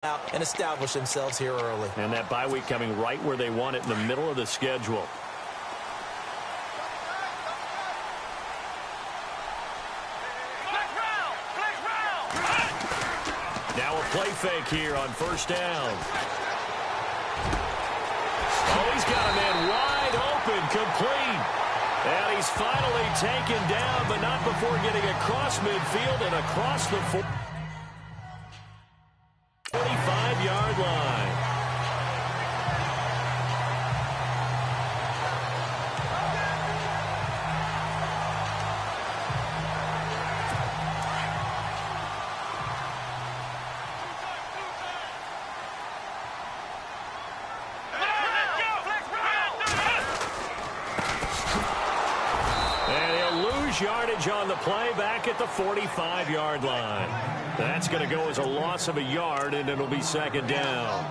out and establish themselves here early. And that bye week coming right where they want it, in the middle of the schedule. Now a play fake here on first down. Oh, he's got a man wide open, complete. And he's finally taken down, but not before getting across midfield and across the 45-yard line. Yardage on the play back at the 45-yard line. That's going to go as a loss of a yard, and it'll be second down.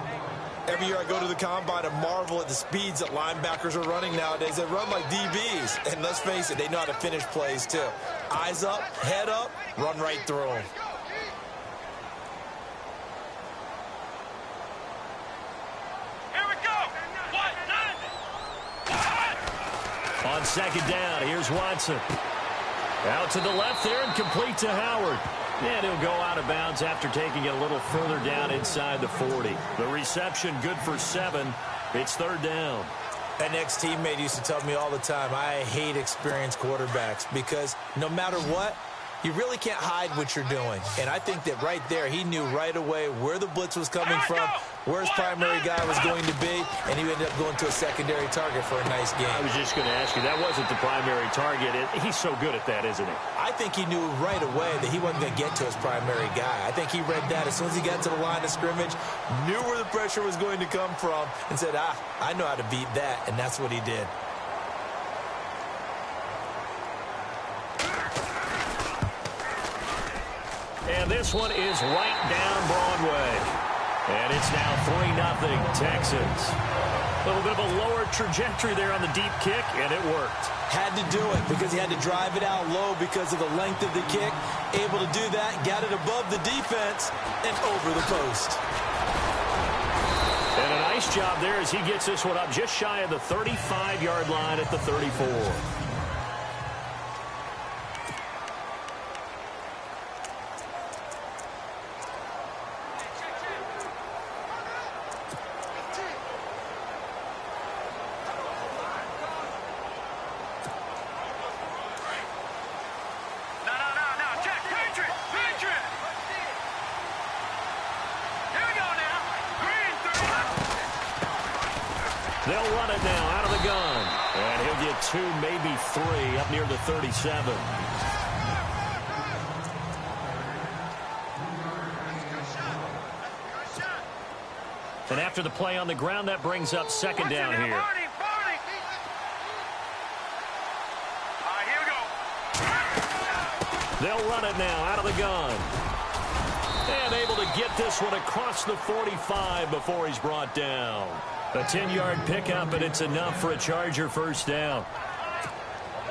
Every year I go to the combine and marvel at the speeds that linebackers are running nowadays. They run like DBs, and let's face it, they know how to finish plays too. Eyes up, head up, run right through them. On second down, here's Watson. Out to the left there and complete to Howard. And he'll go out of bounds after taking it a little further down inside the 40. The reception good for 7. It's third down. An ex-teammate used to tell me all the time, I hate experienced quarterbacks because no matter what, you really can't hide what you're doing. And I think that right there, he knew right away where the blitz was coming from, where his primary guy was going to be, and he ended up going to a secondary target for a nice game. I was just going to ask you, that wasn't the primary target. He's so good at that, isn't he? I think he knew right away that he wasn't going to get to his primary guy. I think he read that as soon as he got to the line of scrimmage, knew where the pressure was going to come from, and said, I know how to beat that, and that's what he did. And this one is right down Broadway. And it's now 3-0 Texans. A little bit of a lower trajectory there on the deep kick, and it worked. Had to do it because he had to drive it out low because of the length of the kick. Able to do that, got it above the defense and over the post. And a nice job there as he gets this one up just shy of the 35-yard line at the 34. They'll run it now out of the gun. And he'll get 2, maybe 3 up near the 37. And after the play on the ground, that brings up second down here. They'll run it now out of the gun. And able to get this one across the 45 before he's brought down. A 10-yard pickup, and it's enough for a Charger first down.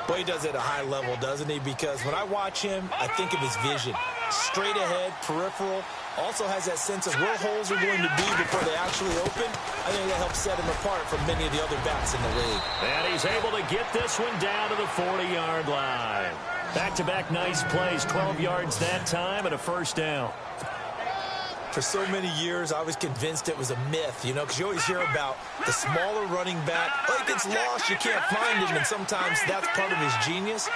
Well, he does it at a high level, doesn't he? Because when I watch him, I think of his vision. Straight ahead, peripheral. Also has that sense of where holes are going to be before they actually open. I think that helps set him apart from many of the other backs in the league. And he's able to get this one down to the 40-yard line. Back-to-back nice plays, 12 yards that time, and a first down. For so many years, I was convinced it was a myth, you know, because you always hear about the smaller running back. Oh, he gets lost, you can't find him, and sometimes that's part of his genius.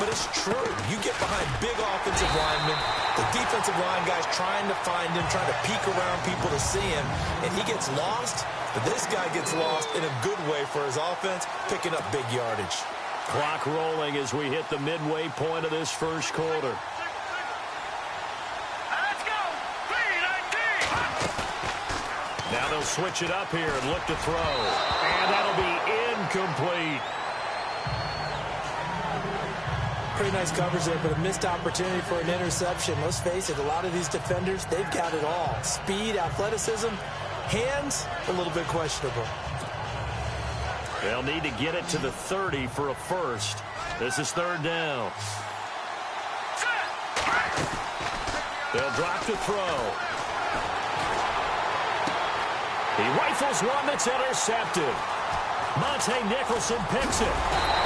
But it's true. You get behind big offensive linemen, the defensive line guys trying to find him, trying to peek around people to see him, and he gets lost. But this guy gets lost in a good way for his offense, picking up big yardage. Clock rolling as we hit the midway point of this first quarter. Now they'll switch it up here and look to throw. And that'll be incomplete. Pretty nice coverage there, but a missed opportunity for an interception. Let's face it, a lot of these defenders, they've got it all. Speed, athleticism, hands, a little bit questionable. They'll need to get it to the 30 for a first. This is third down. They'll drop to throw. He rifles one that's intercepted. Monte Nicholson picks it.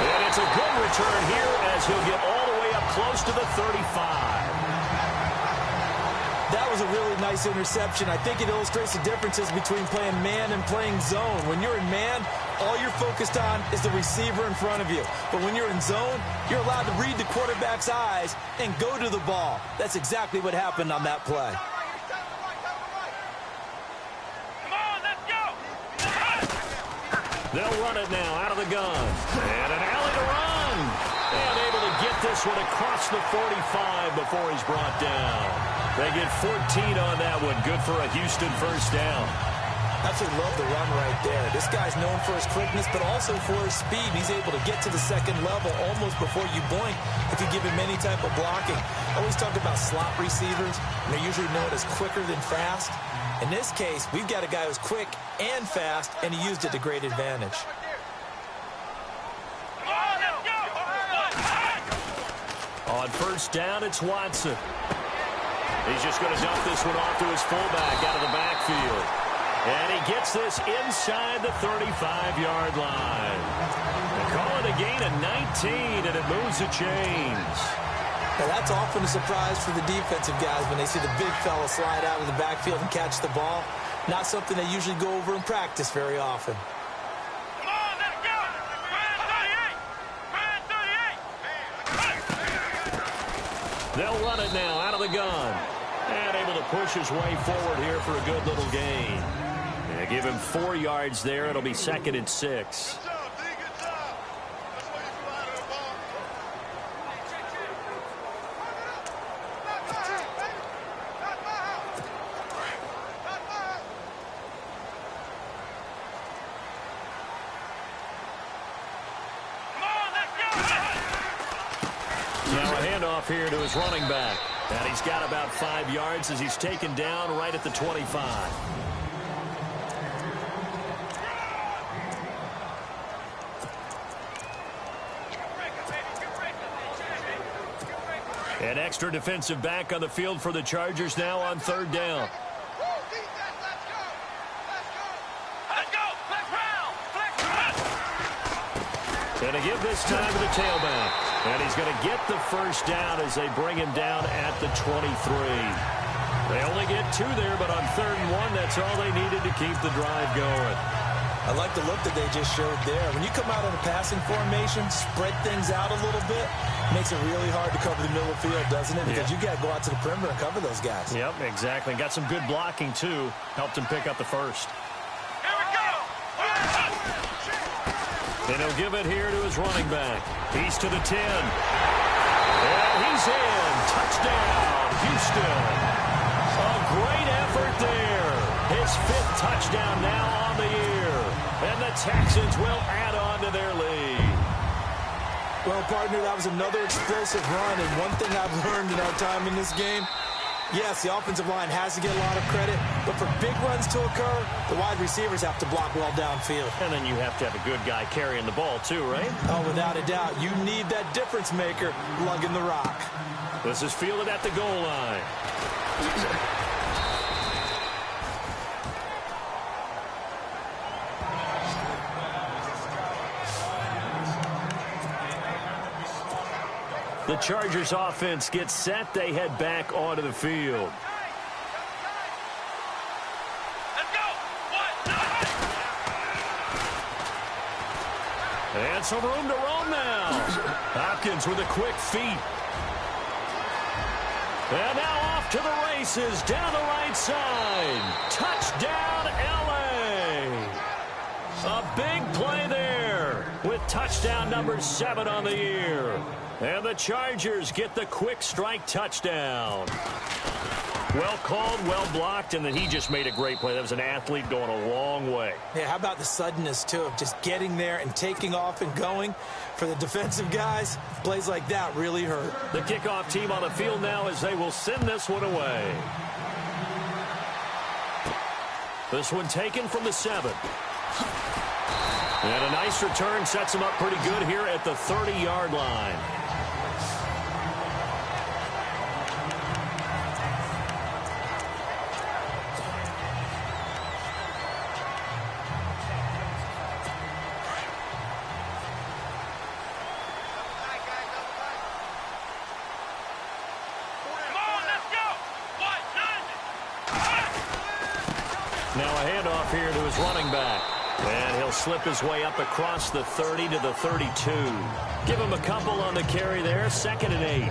And it's a good return here as he'll get all the way up close to the 35. That was a really nice interception. I think it illustrates the differences between playing man and playing zone. When you're in man, all you're focused on is the receiver in front of you. But when you're in zone, you're allowed to read the quarterback's eyes and go to the ball. That's exactly what happened on that play. They'll run it now out of the gun. And an alley to run. And able to get this one across the 45 before he's brought down. They get 14 on that one. Good for a Houston first down. Absolutely love the run right there. This guy's known for his quickness, but also for his speed. He's able to get to the second level almost before you blink if you give him any type of blocking. I always talk about slot receivers, and they're usually known as quicker than fast. In this case, we've got a guy who's quick and fast, and he used it to great advantage. On first down, it's Watson. He's just going to dump this one off to his fullback out of the backfield. And he gets this inside the 35-yard line. They call it a gain of 19, and it moves the chains. Now, that's often a surprise for the defensive guys when they see the big fella slide out of the backfield and catch the ball. Not something they usually go over in practice very often. They'll run it now out of the gun. And able to push his way forward here for a good little gain. They give him 4 yards there. It'll be 2nd and 6. Now a handoff here to his running back. And he's got about 5 yards as he's taken down right at the 25. An extra defensive back on the field for the Chargers now on 3rd down. And to give this time to the tailback. And he's going to get the first down as they bring him down at the 23. They only get 2 there, but on 3rd and 1, that's all they needed to keep the drive going. I like the look that they just showed there. When you come out in a passing formation, spread things out a little bit, makes it really hard to cover the middle of the field, doesn't it? Because you got to go out to the perimeter and cover those guys. Yep, exactly. Got some good blocking, too. Helped him pick up the first. And he'll give it here to his running back. He's to the 10. And he's in. Touchdown, Houston. A great effort there. His 5th touchdown now on the year. And the Texans will add on to their lead. Well, partner, that was another explosive run. And one thing I've learned in our time in this game, yes, the offensive line has to get a lot of credit, but for big runs to occur, the wide receivers have to block well downfield. And then you have to have a good guy carrying the ball too, right? Oh, without a doubt. You need that difference maker lugging the rock. This is fielded at the goal line. The Chargers offense gets set. They head back onto the field. And some room to roam now. Hopkins with a quick feet. And now off to the races down the right side. Touchdown, L.A. A big play there with touchdown number 7 on the year. And the Chargers get the quick strike touchdown. Well called, well blocked, and then he just made a great play. That was an athlete going a long way. Yeah, how about the suddenness, too, of just getting there and taking off and going? For the defensive guys, plays like that really hurt. The kickoff team on the field now as they will send this one away. This one taken from the 7. And a nice return sets him up pretty good here at the 30-yard line. Now a handoff here to his running back. And he'll slip his way up across the 30 to the 32. Give him a couple on the carry there. 2nd and 8.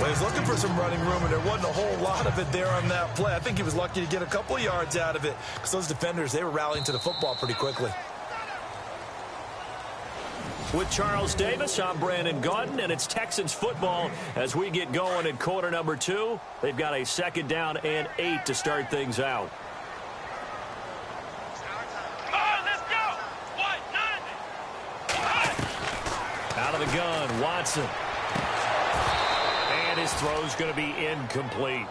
Well, he's looking for some running room, and there wasn't a whole lot of it there on that play. I think he was lucky to get a couple of yards out of it because those defenders, they were rallying to the football pretty quickly. With Charles Davis, I'm Brandon Gaudin, and it's Texans football as we get going in quarter number 2. They've got a 2nd down and 8 to start things out. Out of the gun, Watson. And his throw's going to be incomplete.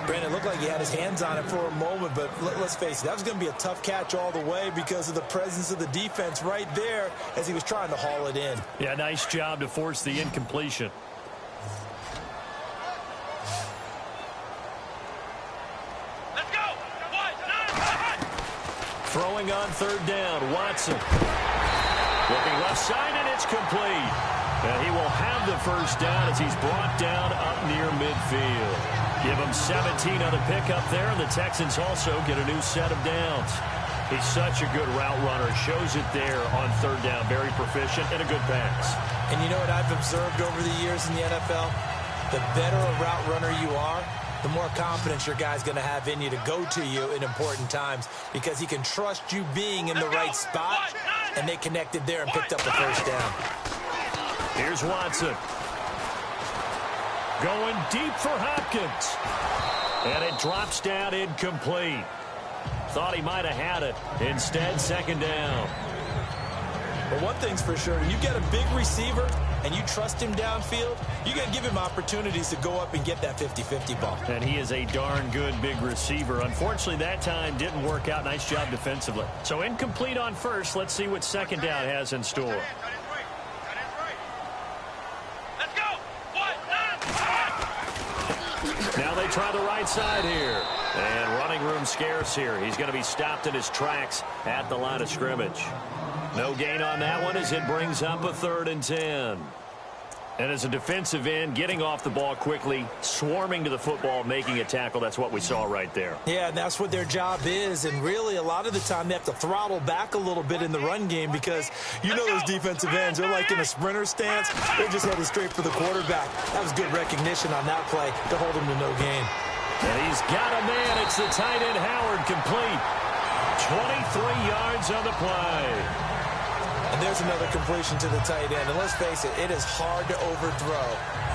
Brandon, looked like he had his hands on it for a moment, but let's face it, that was going to be a tough catch all the way because of the presence of the defense right there as he was trying to haul it in. Yeah, nice job to force the incompletion. Let's go! Throwing on 3rd down, Watson. Looking left side, and it's complete. And he will have the 1st down as he's brought down up near midfield. Give him 17 on the pickup there, and the Texans also get a new set of downs. He's such a good route runner. Shows it there on 3rd down. Very proficient and a good pass. And you know what I've observed over the years in the NFL? The better a route runner you are, the more confidence your guy's going to have in you to go to you in important times because he can trust you being in the right spot, and they connected there and picked up the 1st down. Here's Watson. Going deep for Hopkins. And it drops down incomplete. Thought he might have had it. Instead, 2nd down. But one thing's for sure, when you get a big receiver and you trust him downfield, you got to give him opportunities to go up and get that 50-50 ball. And he is a darn good big receiver. Unfortunately, that time didn't work out. Nice job defensively. So incomplete on 1st. Let's see what 2nd down has in store. Now they try the right side here. And running room scarce here. He's going to be stopped in his tracks at the line of scrimmage. No gain on that one as it brings up a 3rd and 10. And as a defensive end, getting off the ball quickly, swarming to the football, making a tackle, that's what we saw right there. Yeah, and that's what their job is. And really, a lot of the time, they have to throttle back a little bit in the run game because you know those defensive ends, they're like in a sprinter stance. They're just headed straight for the quarterback. That was good recognition on that play to hold him to no gain. And he's got a man. It's the tight end, Howard, complete. 23 yards on the play. And there's another completion to the tight end. And let's face it, it is hard to overthrow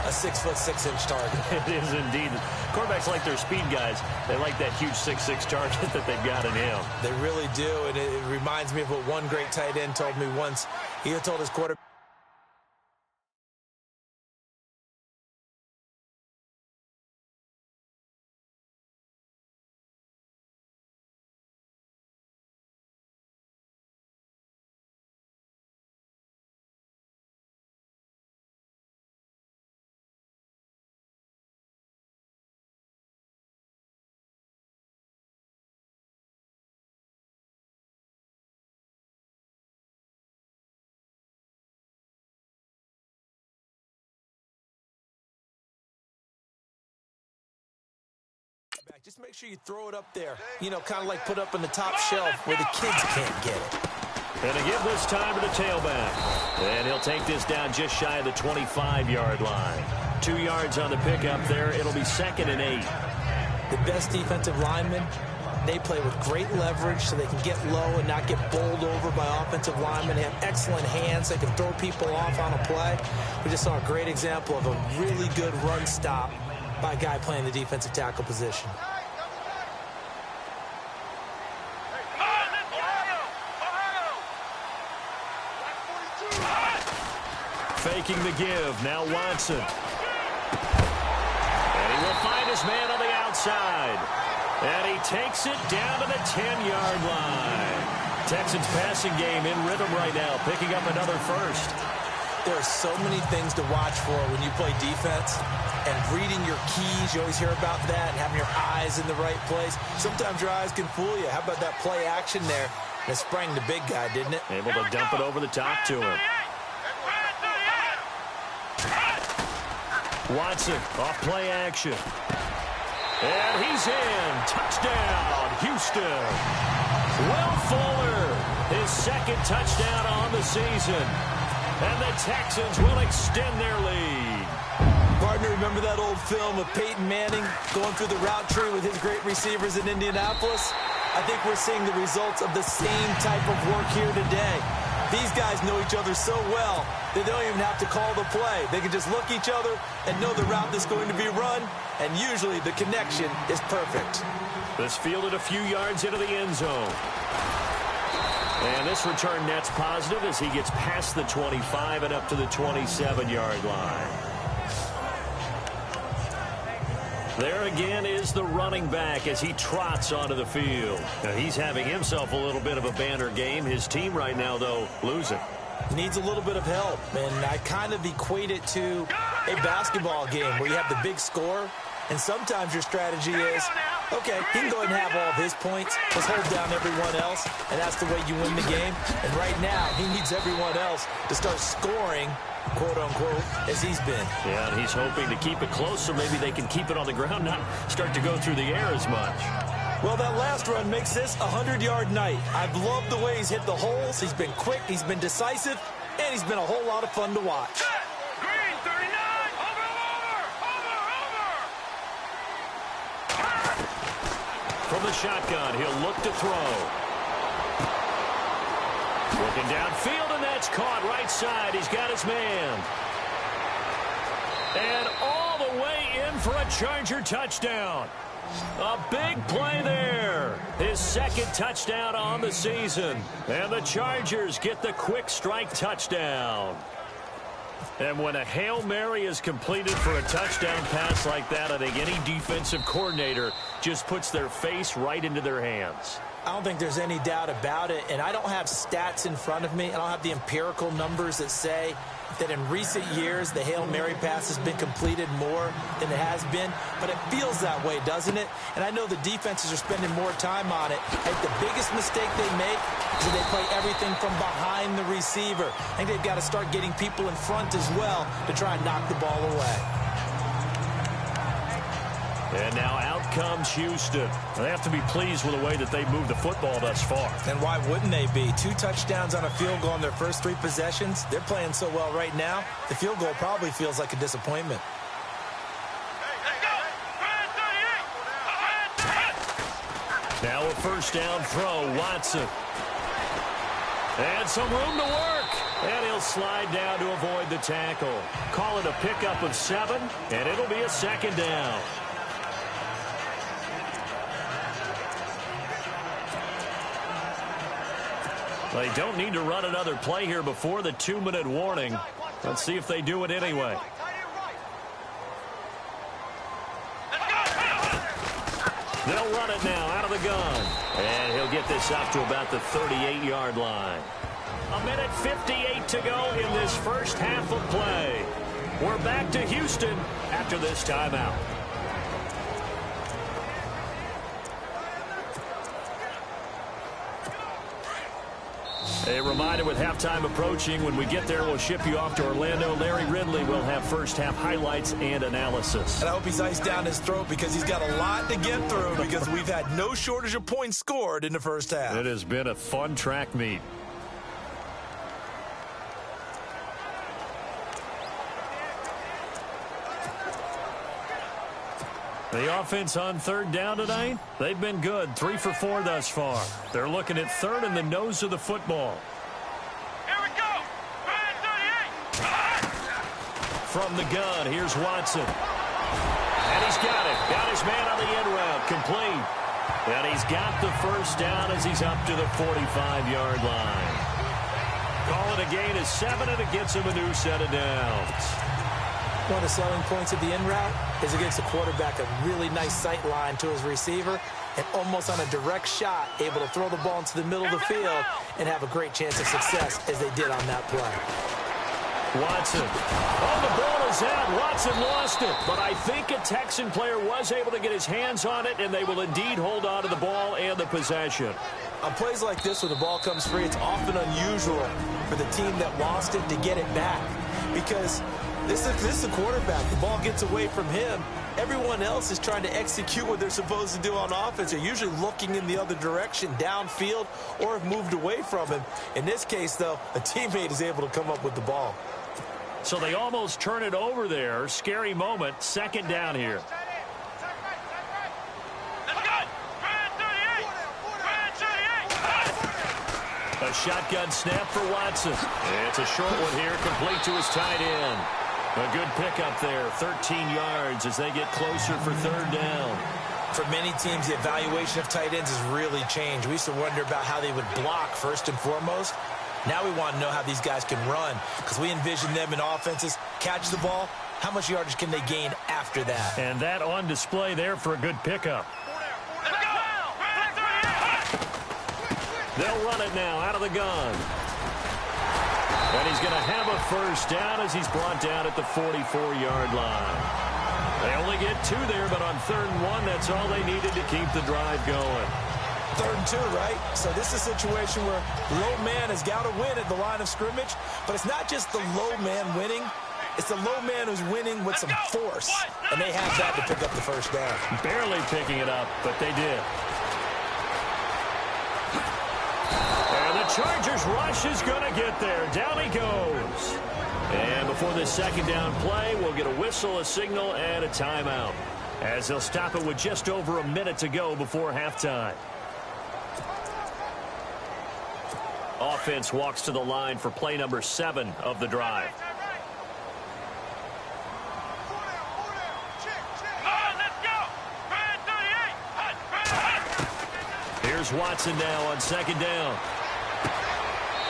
a 6'6" target. It is indeed. Quarterbacks like their speed guys. They like that huge 6'6" target that they've got in him. They really do. And it reminds me of what one great tight end told me once. He told his quarterback, just make sure you throw it up there. You know, kind of like put up on the top shelf where the kids can't get it. And to give this time to the tailback. And he'll take this down just shy of the 25-yard line. 2 yards on the pickup there. It'll be 2nd and 8. The best defensive linemen, they play with great leverage so they can get low and not get bowled over by offensive linemen. They have excellent hands. They can throw people off on a play. We just saw a great example of a really good run stop by a guy playing the defensive tackle position. Faking the give. Now Watson. And he will find his man on the outside. And he takes it down to the 10-yard line. Texans passing game in rhythm right now, picking up another 1st. There are so many things to watch for when you play defense. And reading your keys, you always hear about that, and having your eyes in the right place. Sometimes your eyes can fool you. How about that play action there? And it sprang the big guy, didn't it? Able to dump it over the top to him. Watson off play action. And he's is in. Touchdown, Houston. Will Fuller, his second touchdown on the season. And the Texans will extend their lead. Partner, remember that old film of Peyton Manning going through the route tree with his great receivers in Indianapolis? I think we're seeing the results of the same type of work here today. These guys know each other so well that they don't even have to call the play. They can just look each other and know the route that's going to be run, and usually the connection is perfect. This fielded a few yards into the end zone. And this return net's positive as he gets past the 25 and up to the 27-yard line. There again is the running back as he trots onto the field. Now he's having himself a little bit of a banner game. His team right now, though, losing. Needs a little bit of help, and I kind of equate it to a basketball game where you have the big score, and sometimes your strategy is, okay, he can go ahead and have all of his points. Let's hold down everyone else, and that's the way you win the game. And right now, he needs everyone else to start scoring, quote-unquote, as he's been. Yeah, and he's hoping to keep it close so maybe they can keep it on the ground, not start to go through the air as much. Well, that last run makes this a 100-yard night. I've loved the way he's hit the holes. He's been quick, he's been decisive, and he's been a whole lot of fun to watch. Green, 39. Over. From the shotgun, he'll look to throw. Looking downfield, and that's caught right side. He's got his man. And all the way in for a Charger touchdown. A big play there. His second touchdown on the season. And the Chargers get the quick strike touchdown. And when a Hail Mary is completed for a touchdown pass like that, I think any defensive coordinator just puts their face right into their hands. I don't think there's any doubt about it, and I don't have stats in front of me. I don't have the empirical numbers that say that in recent years the Hail Mary pass has been completed more than it has been, but it feels that way, doesn't it? And I know the defenses are spending more time on it. I think the biggest mistake they make is that they play everything from behind the receiver. I think they've got to start getting people in front as well to try and knock the ball away. And now out comes Houston. They have to be pleased with the way that they moved the football thus far. And why wouldn't they be? 2 touchdowns on a field goal in their first 3 possessions. They're playing so well right now, the field goal probably feels like a disappointment. Now a first down throw, Watson. And some room to work. And he'll slide down to avoid the tackle. Call it a pickup of 7, and it'll be a second down. They don't need to run another play here before the 2-minute warning. Let's see if they do it anyway. They'll run it now out of the gun. And he'll get this up to about the 38-yard line. 1:58 to go in this first half of play. We're back to Houston after this timeout. A reminder, with halftime approaching, when we get there, we'll ship you off to Orlando. Larry Ridley will have first-half highlights and analysis. And I hope he's iced down his throat because he's got a lot to get through because we've had no shortage of points scored in the first half. It has been a fun track meet. The offense on third down tonight, they've been good. 3 for 4 thus far. They're looking at third in the nose of the football. Here we go. 38. From the gun, here's Watson. And he's got it. Got his man on the end route. Complete. And he's got the first down as he's up to the 45-yard line. Call it a gain of 7, and it gets him a new set of downs. One of the selling points of the in route is against the quarterback, a really nice sight line to his receiver, and almost on a direct shot, able to throw the ball into the middle of the field and have a great chance of success as they did on that play. Watson. Oh, the ball is out. Watson lost it. But I think a Texan player was able to get his hands on it, and they will indeed hold on to the ball and the possession. On plays like this, where the ball comes free, it's often unusual for the team that lost it to get it back because this is the quarterback. The ball gets away from him, everyone else is trying to execute what they're supposed to do on offense. They're usually looking in the other direction, downfield, or have moved away from him. In this case, though, a teammate is able to come up with the ball. So they almost turn it over there. Scary moment. 2nd down here. A shotgun snap for Watson. It's a short one here, complete to his tight end. A good pickup there, 13 yards as they get closer for 3rd down. For many teams, the evaluation of tight ends has really changed. We used to wonder about how they would block first and foremost. Now we want to know how these guys can run because we envision them in offenses, catch the ball, how much yardage can they gain after that? And that on display there for a good pickup. They'll run it now out of the gun. And he's going to have a 1st down as he's brought down at the 44-yard line. They only get 2 there, but on 3rd and 1, that's all they needed to keep the drive going. 3rd and 2, right? So this is a situation where low man has got to win at the line of scrimmage, but it's not just the low man winning. It's the low man who's winning with some force, and they have that to pick up the 1st down. Barely picking it up, but they did. And the Chargers rush is going to get there. Down he goes. And before this 2nd down play, we'll get a whistle, a signal, and a timeout, as they'll stop it with just over a minute to go before halftime. Offense walks to the line for play number 7 of the drive. Here's Watson now on 2nd down.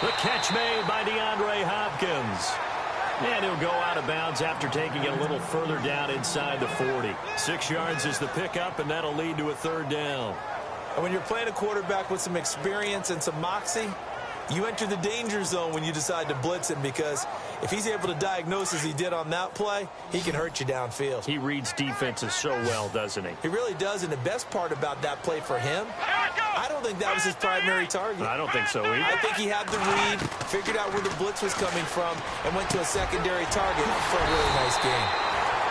The catch made by DeAndre Hopkins. And he'll go out of bounds after taking it a little further down inside the 40. 6 yards is the pickup, and that'll lead to a 3rd down. And when you're playing a quarterback with some experience and some moxie, you enter the danger zone when you decide to blitz him, because if he's able to diagnose as he did on that play, he can hurt you downfield. He reads defenses so well, doesn't he? He really does, and the best part about that play for him, I don't think that was his primary target. I don't think so either. I think he had the read, figured out where the blitz was coming from, and went to a secondary target for a really nice game.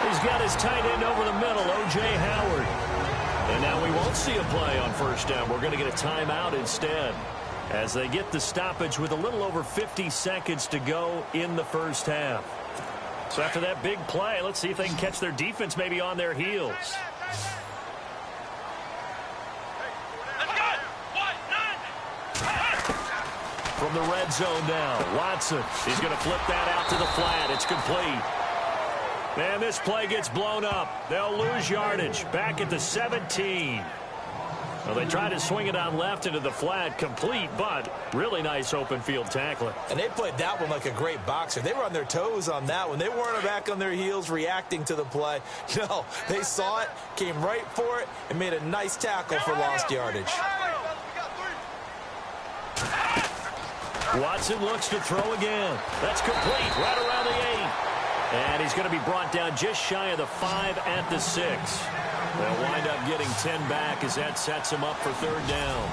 He's got his tight end over the middle, O.J. Howard. And now we won't see a play on 1st down. We're going to get a timeout instead, as they get the stoppage with a little over 50 seconds to go in the 1st half. So after that big play, let's see if they can catch their defense maybe on their heels. From the red zone now, Watson. He's going to flip that out to the flat. It's complete. And this play gets blown up. They'll lose yardage back at the 17. Well, they tried to swing it on left into the flat, complete, but really nice open field tackling. And they played that one like a great boxer. They were on their toes on that one. They weren't back on their heels reacting to the play. No, they saw it, came right for it, and made a nice tackle for lost yardage. Watson looks to throw again. That's complete right around the 8. And he's going to be brought down just shy of the 5 at the 6. They'll wind up getting 10 back as that sets him up for 3rd down.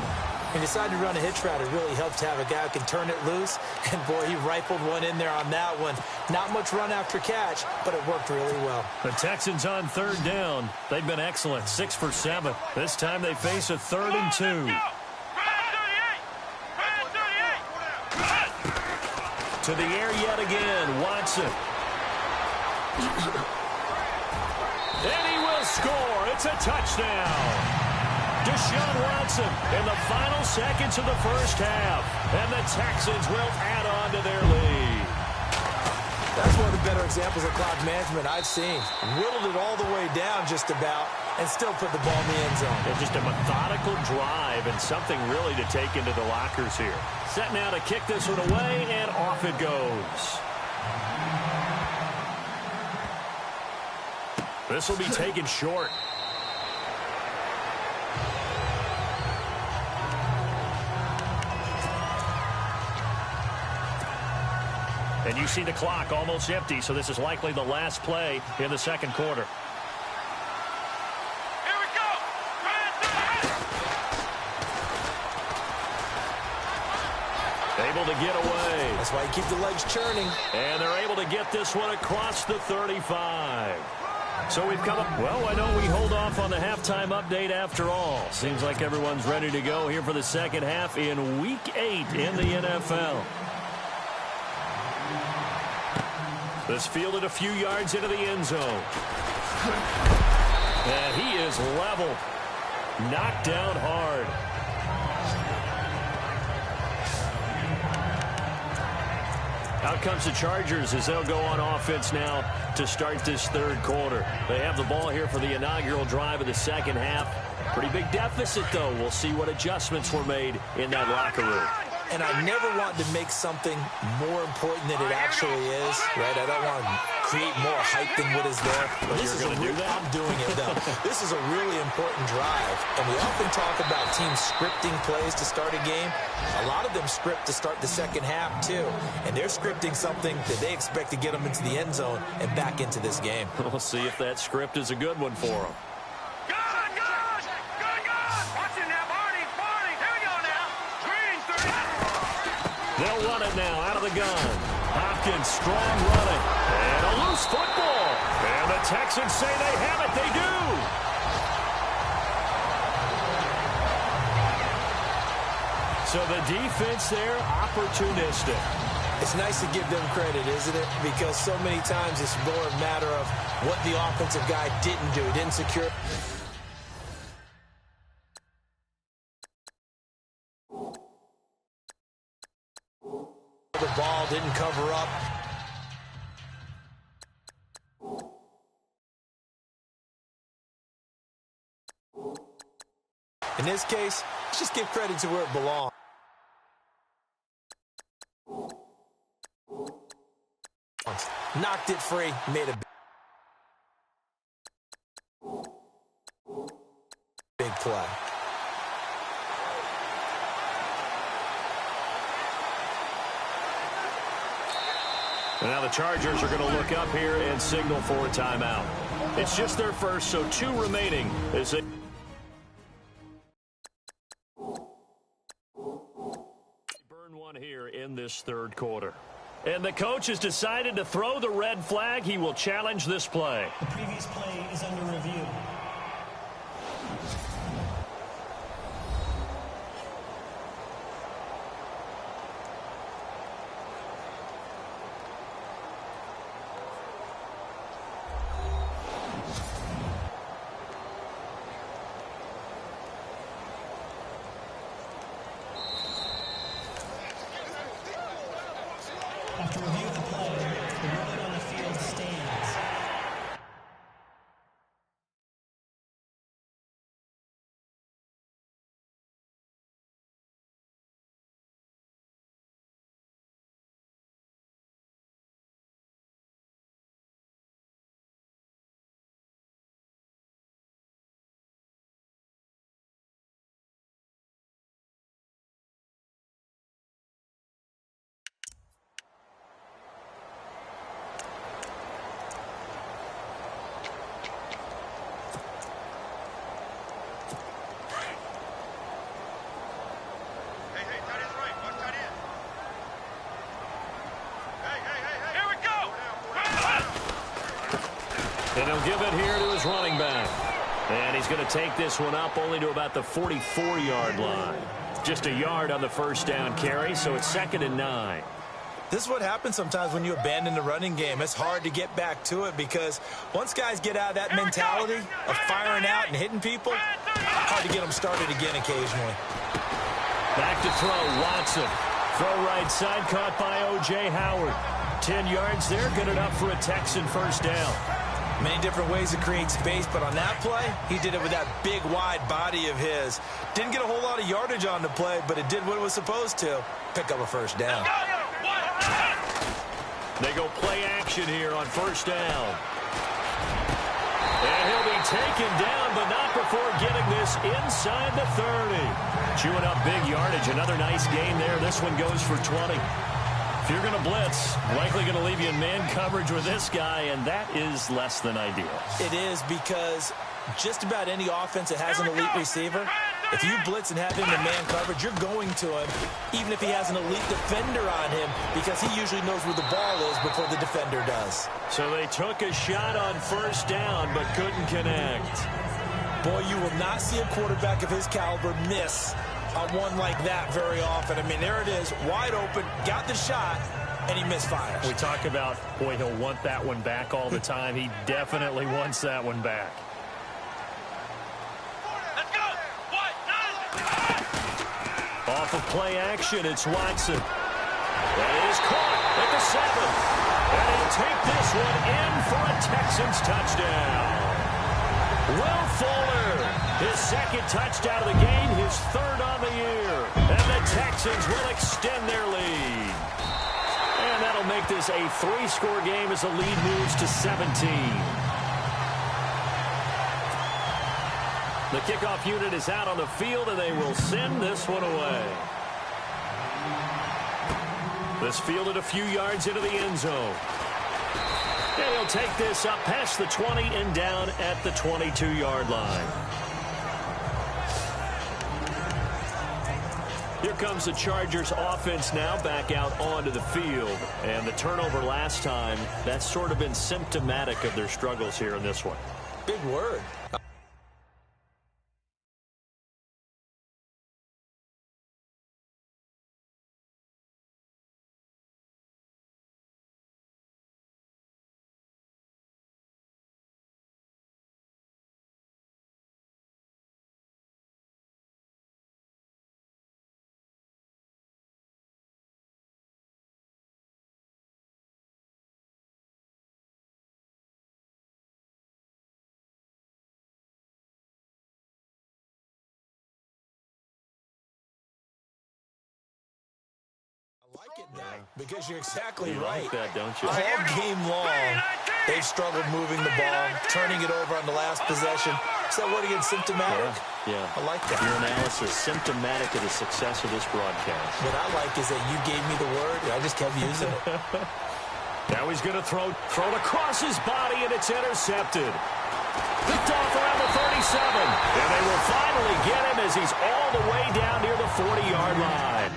He decided to run a hitch route. It really helped to have a guy who can turn it loose. And, boy, he rifled one in there on that one. Not much run after catch, but it worked really well. The Texans on 3rd down. They've been excellent, 6 for 7. This time they face a 3rd and 2. To the air yet again, Watson. And he will score. It's a touchdown. Deshaun Watson in the final seconds of the 1st half. And the Texans will add on to their lead. That's one of the better examples of clock management I've seen. Whittled it all the way down just about and still put the ball in the end zone. Yeah, just a methodical drive and something really to take into the lockers here. Set now to kick this one away, and off it goes. This will be taken short. And you see the clock almost empty, so this is likely the last play in the 2nd quarter. Here we go. Able to get away. That's why you keep the legs churning. And they're able to get this one across the 35. So we've come up. Well, why don't we hold off on the halftime update after all? Seems like everyone's ready to go here for the second half in Week 8 in the NFL. This fielded a few yards into the end zone. And he is leveled. Knocked down hard. Out comes the Chargers as they'll go on offense now to start this third quarter. They have the ball here for the inaugural drive of the second half. Pretty big deficit, though. We'll see what adjustments were made in that locker room. And I never want to make something more important than it actually is, right? I don't want to create more hype than what is there. But this is I'm doing it, though. This is a really important drive. And we often talk about teams scripting plays to start a game. A lot of them script to start the second half, too. And they're scripting something that they expect to get them into the end zone and back into this game. We'll see if that script is a good one for them. They'll run it now out of the gun. Hopkins, strong running. And a loose football. And the Texans say they have it. They do. So the defense there, opportunistic. It's nice to give them credit, isn't it? Because so many times it's more a matter of what the offensive guy didn't do. Didn't secure. The ball didn't cover up. In this case, let's just give credit to where it belongs. Knocked it free, made a big play. And now the Chargers are going to look up here and signal for a timeout. It's just their first, so 2 remaining. As they burn one here in this third quarter. And the coach has decided to throw the red flag. He will challenge this play. The previous play is under review. After review of the play, the ruling on the field stands. And he'll give it here to his running back. And he's going to take this one up only to about the 44-yard line. Just a yard on the first down carry, so it's 2nd and 9. This is what happens sometimes when you abandon the running game. It's hard to get back to it because once guys get out of that mentality of firing out and hitting people, hard to get them started again occasionally. Back to throw, Watson. Throw right side, caught by O.J. Howard. 10 yards there, good enough for a Texan first down. Many different ways to create space, but on that play, he did it with that big, wide body of his. Didn't get a whole lot of yardage on the play, but it did what it was supposed to. Pick up a first down. They go play action here on first down. And he'll be taken down, but not before getting this inside the 30. Chewing up big yardage. Another nice gain there. This one goes for 20. If you're going to blitz, likely going to leave you in man coverage with this guy, and that is less than ideal. It is because just about any offense that has an elite receiver If you blitz and have him in man coverage, you're going to him, even if he has an elite defender on him, because he usually knows where the ball is before the defender does. So they took a shot on first down, but couldn't connect. Boy, you will not see a quarterback of his caliber miss on one like that very often. I mean, there it is, wide open, got the shot, and he misfires. We talk about, boy, he'll want that one back all the time. He definitely wants that one back. Let's go. Off of play action, it's Watson. That is caught at the 7. And he'll take this one in for a Texans touchdown. Will Fuller, his second touchdown of the game, his third on the year. And the Texans will extend their lead. And that'll make this a 3-score game as the lead moves to 17. The kickoff unit is out on the field, and they will send this one away. This fielded a few yards into the end zone. And he'll take this up past the 20 and down at the 22-yard line. Here comes the Chargers offense now back out onto the field. And the turnover last time, that's sort of been symptomatic of their struggles here in this one. Big word. I like it now, because you're exactly right. Like that, don't you? All game long, they've struggled moving the ball, turning it over on the last possession. Is that what again, symptomatic? Yeah. I like that. Your analysis, symptomatic of the success of this broadcast. What I like is that you gave me the word, and I just kept using it. Now he's going to throw it across his body, and it's intercepted. Picked off around the 37. And they will finally get him as he's all the way down near the 40-yard line.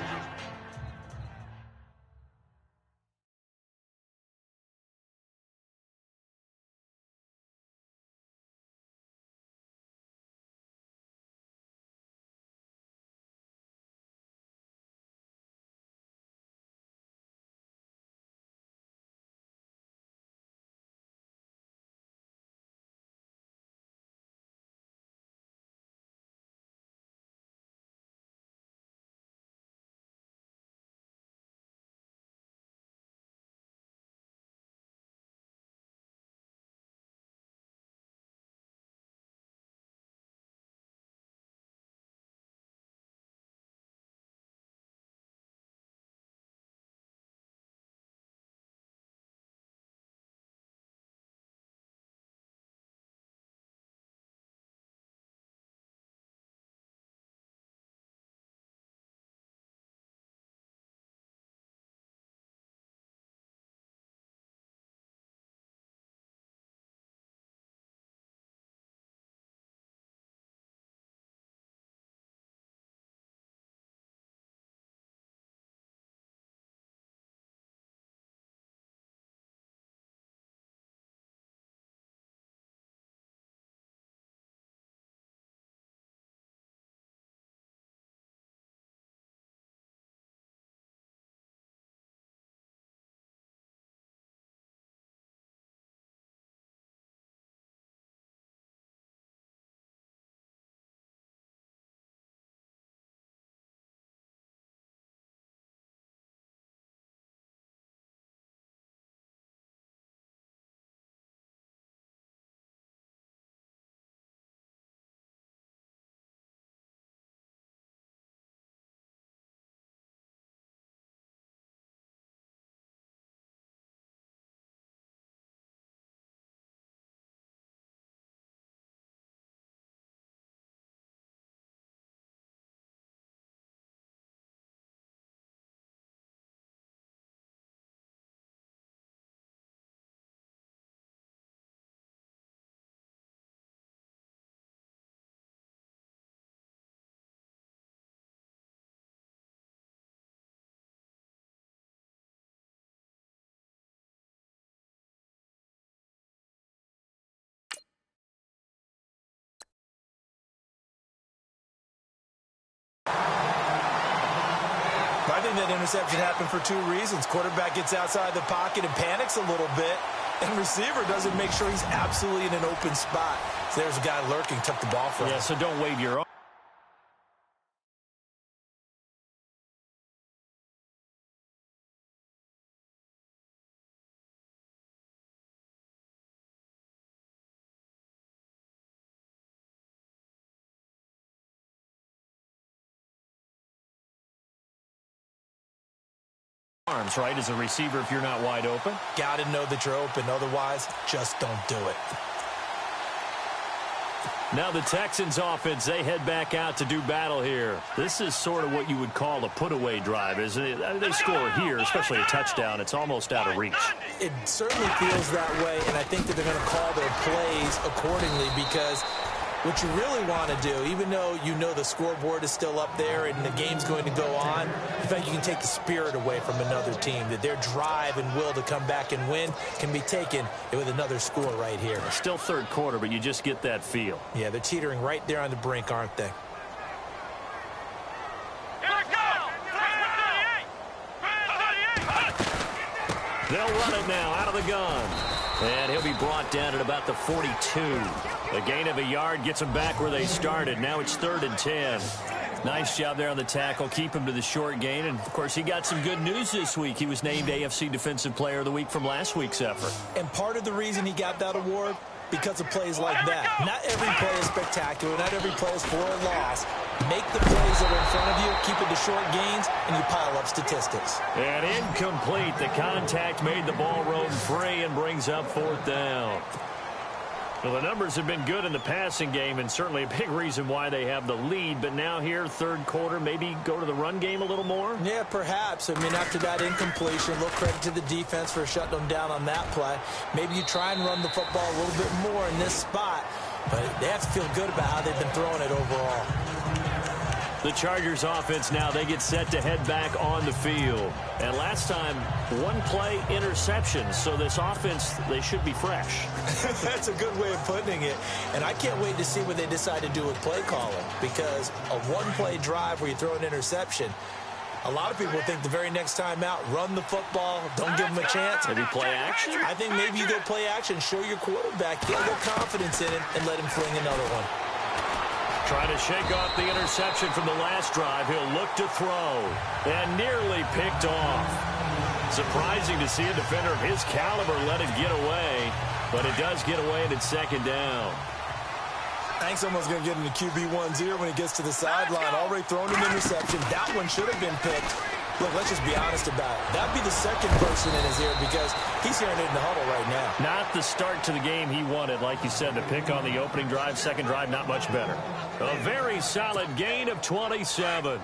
think that interception happened for two reasons. Quarterback gets outside the pocket and panics a little bit, and receiver doesn't make sure he's absolutely in an open spot. So there's a guy lurking, took the ball from him. Yeah, so don't wave your arms, right, as a receiver if you're not wide open. Got to know that you're open. Otherwise, just don't do it. Now the Texans offense, they head back out to do battle here. This is sort of what you would call a put-away drive, isn't it? I mean, they score here, especially a touchdown. It's almost out of reach. It certainly feels that way, and I think that they're going to call their plays accordingly because what you really want to do, even though you know the scoreboard is still up there and the game's going to go on, in fact, you can take the spirit away from another team, that their drive and will to come back and win can be taken with another score right here. Still third quarter, but you just get that feel. Yeah, they're teetering right there on the brink, aren't they? They'll run it now out of the gun. And he'll be brought down at about the 42. A gain of a yard gets them back where they started. Now it's 3rd and 10. Nice job there on the tackle. Keep him to the short gain. And, of course, he got some good news this week. He was named AFC Defensive Player of the Week from last week's effort. And part of the reason he got that award, because of plays like that. Not every play is spectacular. Not every play is for a loss. Make the plays that are in front of you, keep it to short gains, and you pile up statistics. And incomplete. The contact made the ball roam free and brings up 4th down. Well, the numbers have been good in the passing game, and certainly a big reason why they have the lead. But now here, third quarter, maybe go to the run game a little more? Yeah, perhaps. I mean, after that incompletion, a little credit to the defense for shutting them down on that play. Maybe you try and run the football a little bit more in this spot, but they have to feel good about how they've been throwing it overall. The Chargers offense now, they get set to head back on the field. And last time, one play interception. So this offense, they should be fresh. That's a good way of putting it. And I can't wait to see what they decide to do with play calling, because a one-play drive where you throw an interception, a lot of people think the very next time out, run the football, don't give them a chance. Maybe play action? I think maybe you go play action, show your quarterback, get a little confidence in it, and let him fling another one. Trying to shake off the interception from the last drive. He'll look to throw. And nearly picked off. Surprising to see a defender of his caliber let it get away. But it does get away, and it's 2nd down. I think someone's going to get into QB1-0 when he gets to the sideline. Already thrown an interception. That one should have been picked. Look, let's just be honest about it. That'd be the second person in his ear because he's hearing it in the huddle right now. Not the start to the game he wanted. Like you said, the pick on the opening drive, second drive, not much better. A very solid gain of 27.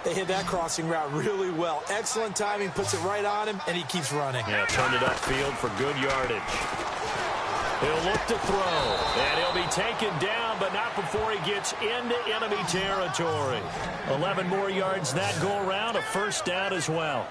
They hit that crossing route really well. Excellent timing, puts it right on him, and he keeps running. Yeah, turned it upfield for good yardage. He'll look to throw, and he'll be taken down, but not before he gets into enemy territory. 11 more yards that go around, a 1st down as well.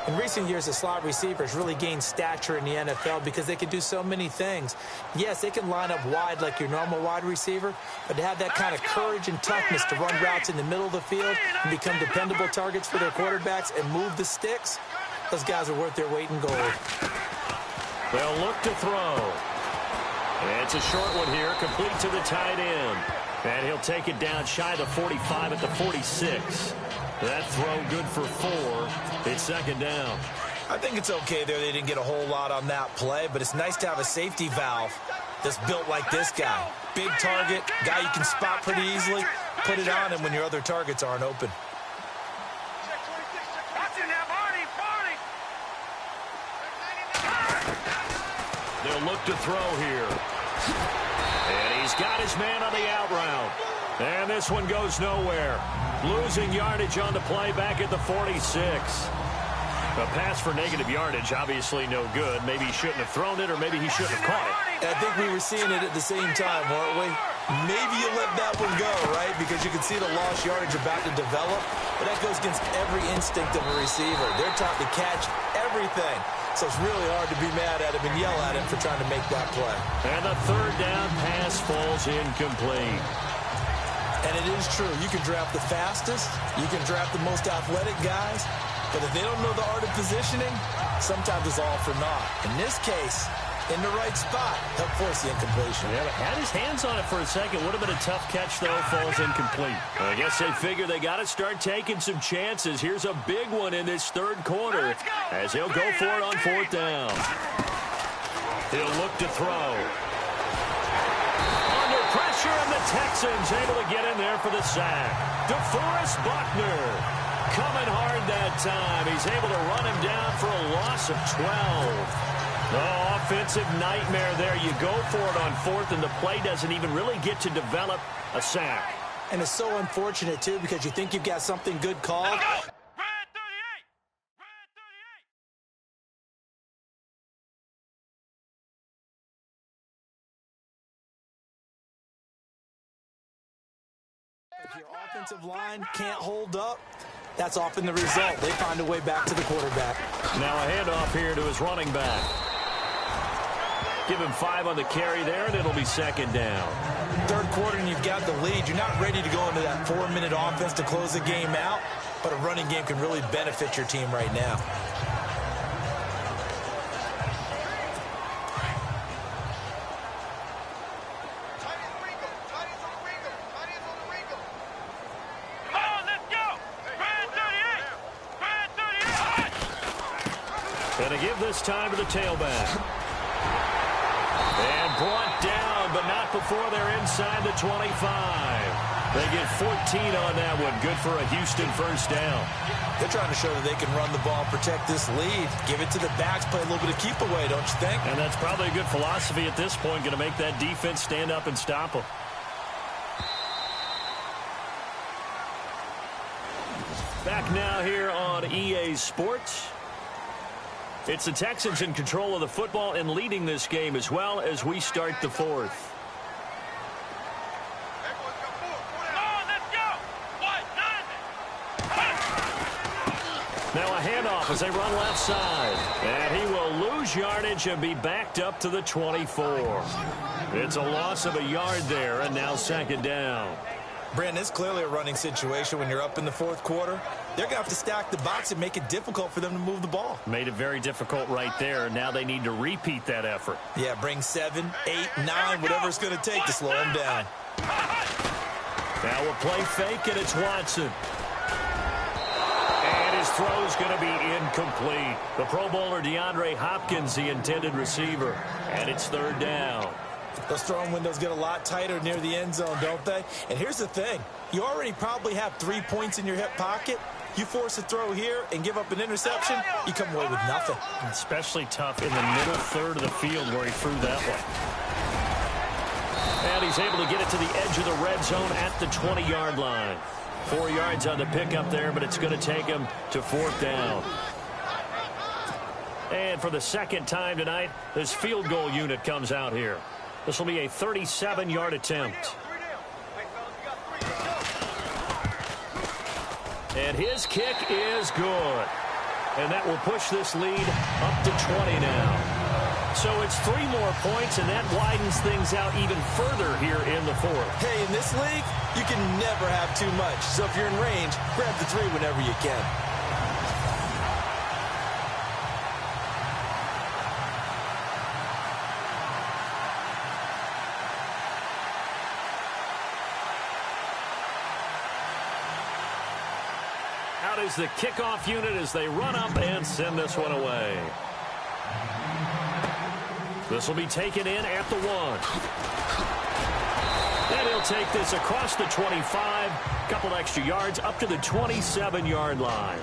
In recent years, the slot receivers really gained stature in the NFL because they can do so many things. Yes, they can line up wide like your normal wide receiver, but to have that kind of courage and toughness to run routes in the middle of the field and become dependable targets for their quarterbacks and move the sticks, those guys are worth their weight in gold. They'll look to throw. And it's a short one here, complete to the tight end. And he'll take it down shy of the 45 at the 46. That throw good for 4. It's 2nd down. I think it's okay there. They didn't get a whole lot on that play, but it's nice to have a safety valve that's built like this guy. Big target, guy you can spot pretty easily. Put it on him when your other targets aren't open. They'll look to throw here. And he's got his man on the out route. And this one goes nowhere. Losing yardage on the play back at the 46. A pass for negative yardage, obviously no good. Maybe he shouldn't have thrown it, or maybe he shouldn't have caught it. I think we were seeing it at the same time, weren't we? Maybe you let that one go, right? Because you can see the lost yardage about to develop. But that goes against every instinct of a receiver. They're taught to catch everything. So it's really hard to be mad at him and yell at him for trying to make that play. And the 3rd down pass falls incomplete. And it is true. You can draft the fastest. You can draft the most athletic guys. But if they don't know the art of positioning, sometimes it's all for naught. In this case, in the right spot, help force the incompletion. Yeah, but had his hands on it for a second. Would have been a tough catch, though. Falls incomplete. I guess they figure they got to start taking some chances. Here's a big one in this third quarter as he'll go for it on fourth down. He'll look to throw. Under pressure, and the Texans able to get in there for the sack. DeForest Buckner coming hard that time. He's able to run him down for a loss of 12. Oh, offensive nightmare there. You go for it on fourth, and the play doesn't even really get to develop a sack. And it's so unfortunate, too, because you think you've got something good called. If your offensive line can't hold up, that's often the result. They find a way back to the quarterback. Now a handoff here to his running back. Give him 5 on the carry there, and it'll be second down. Third quarter, and you've got the lead. You're not ready to go into that 4-minute offense to close the game out, but a running game can really benefit your team right now. Gonna give this time to the tailback. And brought down, but not before they're inside the 25. They get 14 on that one. Good for a Houston first down. They're trying to show that they can run the ball, protect this lead, give it to the backs, play a little bit of keep away, don't you think? And that's probably a good philosophy at this point, going to make that defense stand up and stop them. Back now here on EA Sports. It's the Texans in control of the football and leading this game as well as we start the fourth. Now a handoff as they run left side. And he will lose yardage and be backed up to the 24. It's a loss of a yard there, and now second down. Brandon, it's clearly a running situation when you're up in the fourth quarter. They're going to have to stack the box and make it difficult for them to move the ball. Made it very difficult right there. Now they need to repeat that effort. Yeah, bring 7, 8, 9, whatever it's going to take to slow them down. Now a play fake, and it's Watson. And his throw's going to be incomplete. The Pro Bowler DeAndre Hopkins, the intended receiver. And it's third down. Those throwing windows get a lot tighter near the end zone, don't they? And here's the thing. You already probably have 3 points in your hip pocket. You force a throw here and give up an interception, you come away with nothing. Especially tough in the middle third of the field where he threw that one. And he's able to get it to the edge of the red zone at the 20-yard line. 4 yards on the pickup there, but it's going to take him to fourth down. And for the second time tonight, this field goal unit comes out here. This will be a 37-yard attempt. And his kick is good. And that will push this lead up to 20 now. So it's 3 more points, and that widens things out even further here in the fourth. Hey, in this league, you can never have too much. So if you're in range, grab the 3 whenever you can. Out is the kickoff unit as they run up and send this one away. This will be taken in at the 1. And he'll take this across the 25, couple extra yards up to the 27-yard line.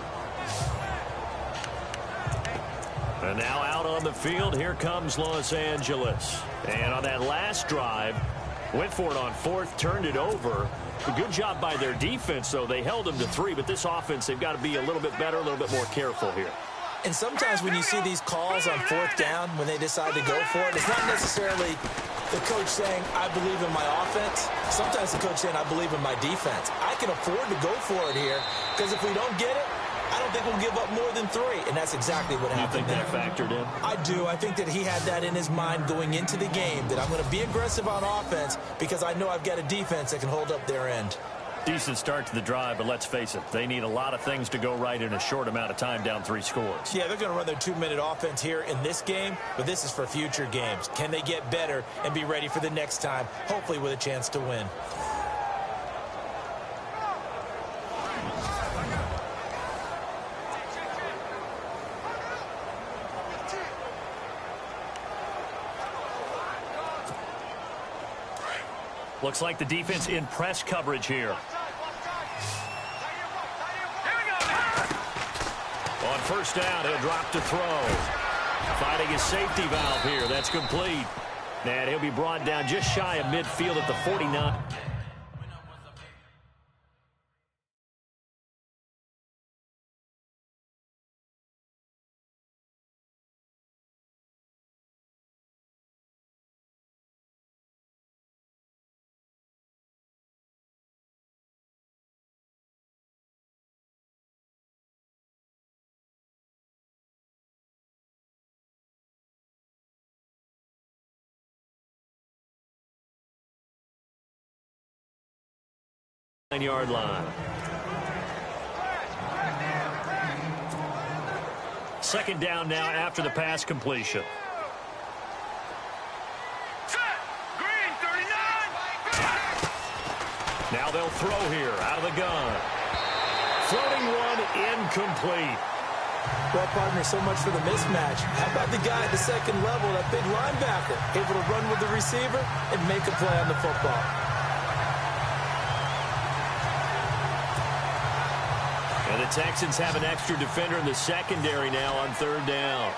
And now out on the field, here comes Los Angeles. And on that last drive, went for it on fourth, turned it over. A good job by their defense, though. They held them to 3, but this offense, they've got to be a little bit better, a little bit more careful here. And sometimes when you see these calls on fourth down, when they decide to go for it, it's not necessarily the coach saying, I believe in my offense. Sometimes the coach saying, I believe in my defense. I can afford to go for it here, because if we don't get it, I don't think we'll give up more than 3, and that's exactly what happened. You think that factored in? I do. I think that he had that in his mind going into the game, that I'm going to be aggressive on offense because I know I've got a defense that can hold up their end. Decent start to the drive, but let's face it, they need a lot of things to go right in a short amount of time down 3 scores. Yeah, they're going to run their 2-minute offense here in this game, but this is for future games. Can they get better and be ready for the next time, hopefully with a chance to win? Looks like the defense in press coverage here. On first down, he'll drop to throw. Finding his safety valve here. That's complete. And he'll be brought down just shy of midfield at the 49. Yard line. Second down now after the pass completion. Green, 39. Now they'll throw here out of the gun. Floating one incomplete. Well, partner, so much for the mismatch. How about the guy at the second level, that big linebacker, able to run with the receiver and make a play on the football? And the Texans have an extra defender in the secondary now on third down.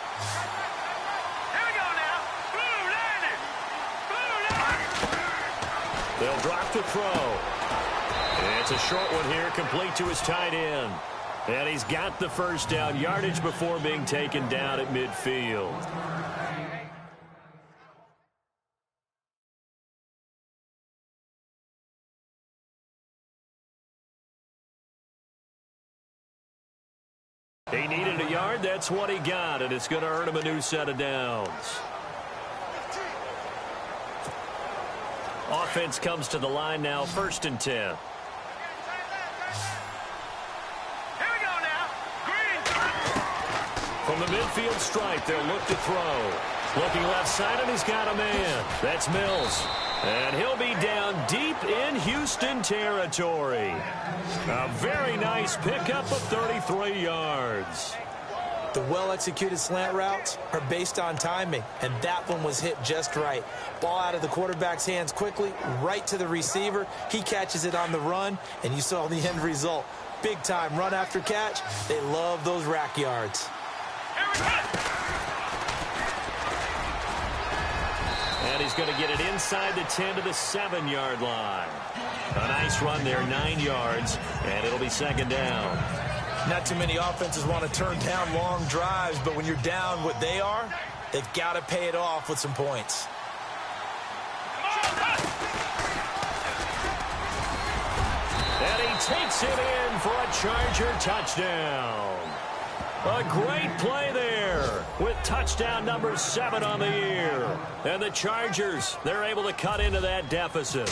Here we go now. Blue landed. Blue landed. They'll drop to throw. And it's a short one here, complete to his tight end. And he's got the first down, yardage before being taken down at midfield. He needed a yard. That's what he got, and it's going to earn him a new set of downs. Offense comes to the line now, 1st and 10. Here we go now. Green. From the midfield stripe, they'll look to throw. Looking left side, and he's got a man. That's Mills. And he'll be down deep in Houston territory. A very nice pickup of 33 yards. The well-executed slant routes are based on timing, and that one was hit just right. Ball out of the quarterback's hands quickly, right to the receiver. He catches it on the run, and you saw the end result. Big-time run after catch. They love those rack yards. Here we go. And he's going to get it inside the 10 to the 7-yard line. A nice run there, 9 yards, and it'll be second down. Not too many offenses want to turn down long drives, but when you're down what they are, they've got to pay it off with some points. And he takes it in for a Charger touchdown. A great play there with touchdown number 7 on the year. And the Chargers, they're able to cut into that deficit.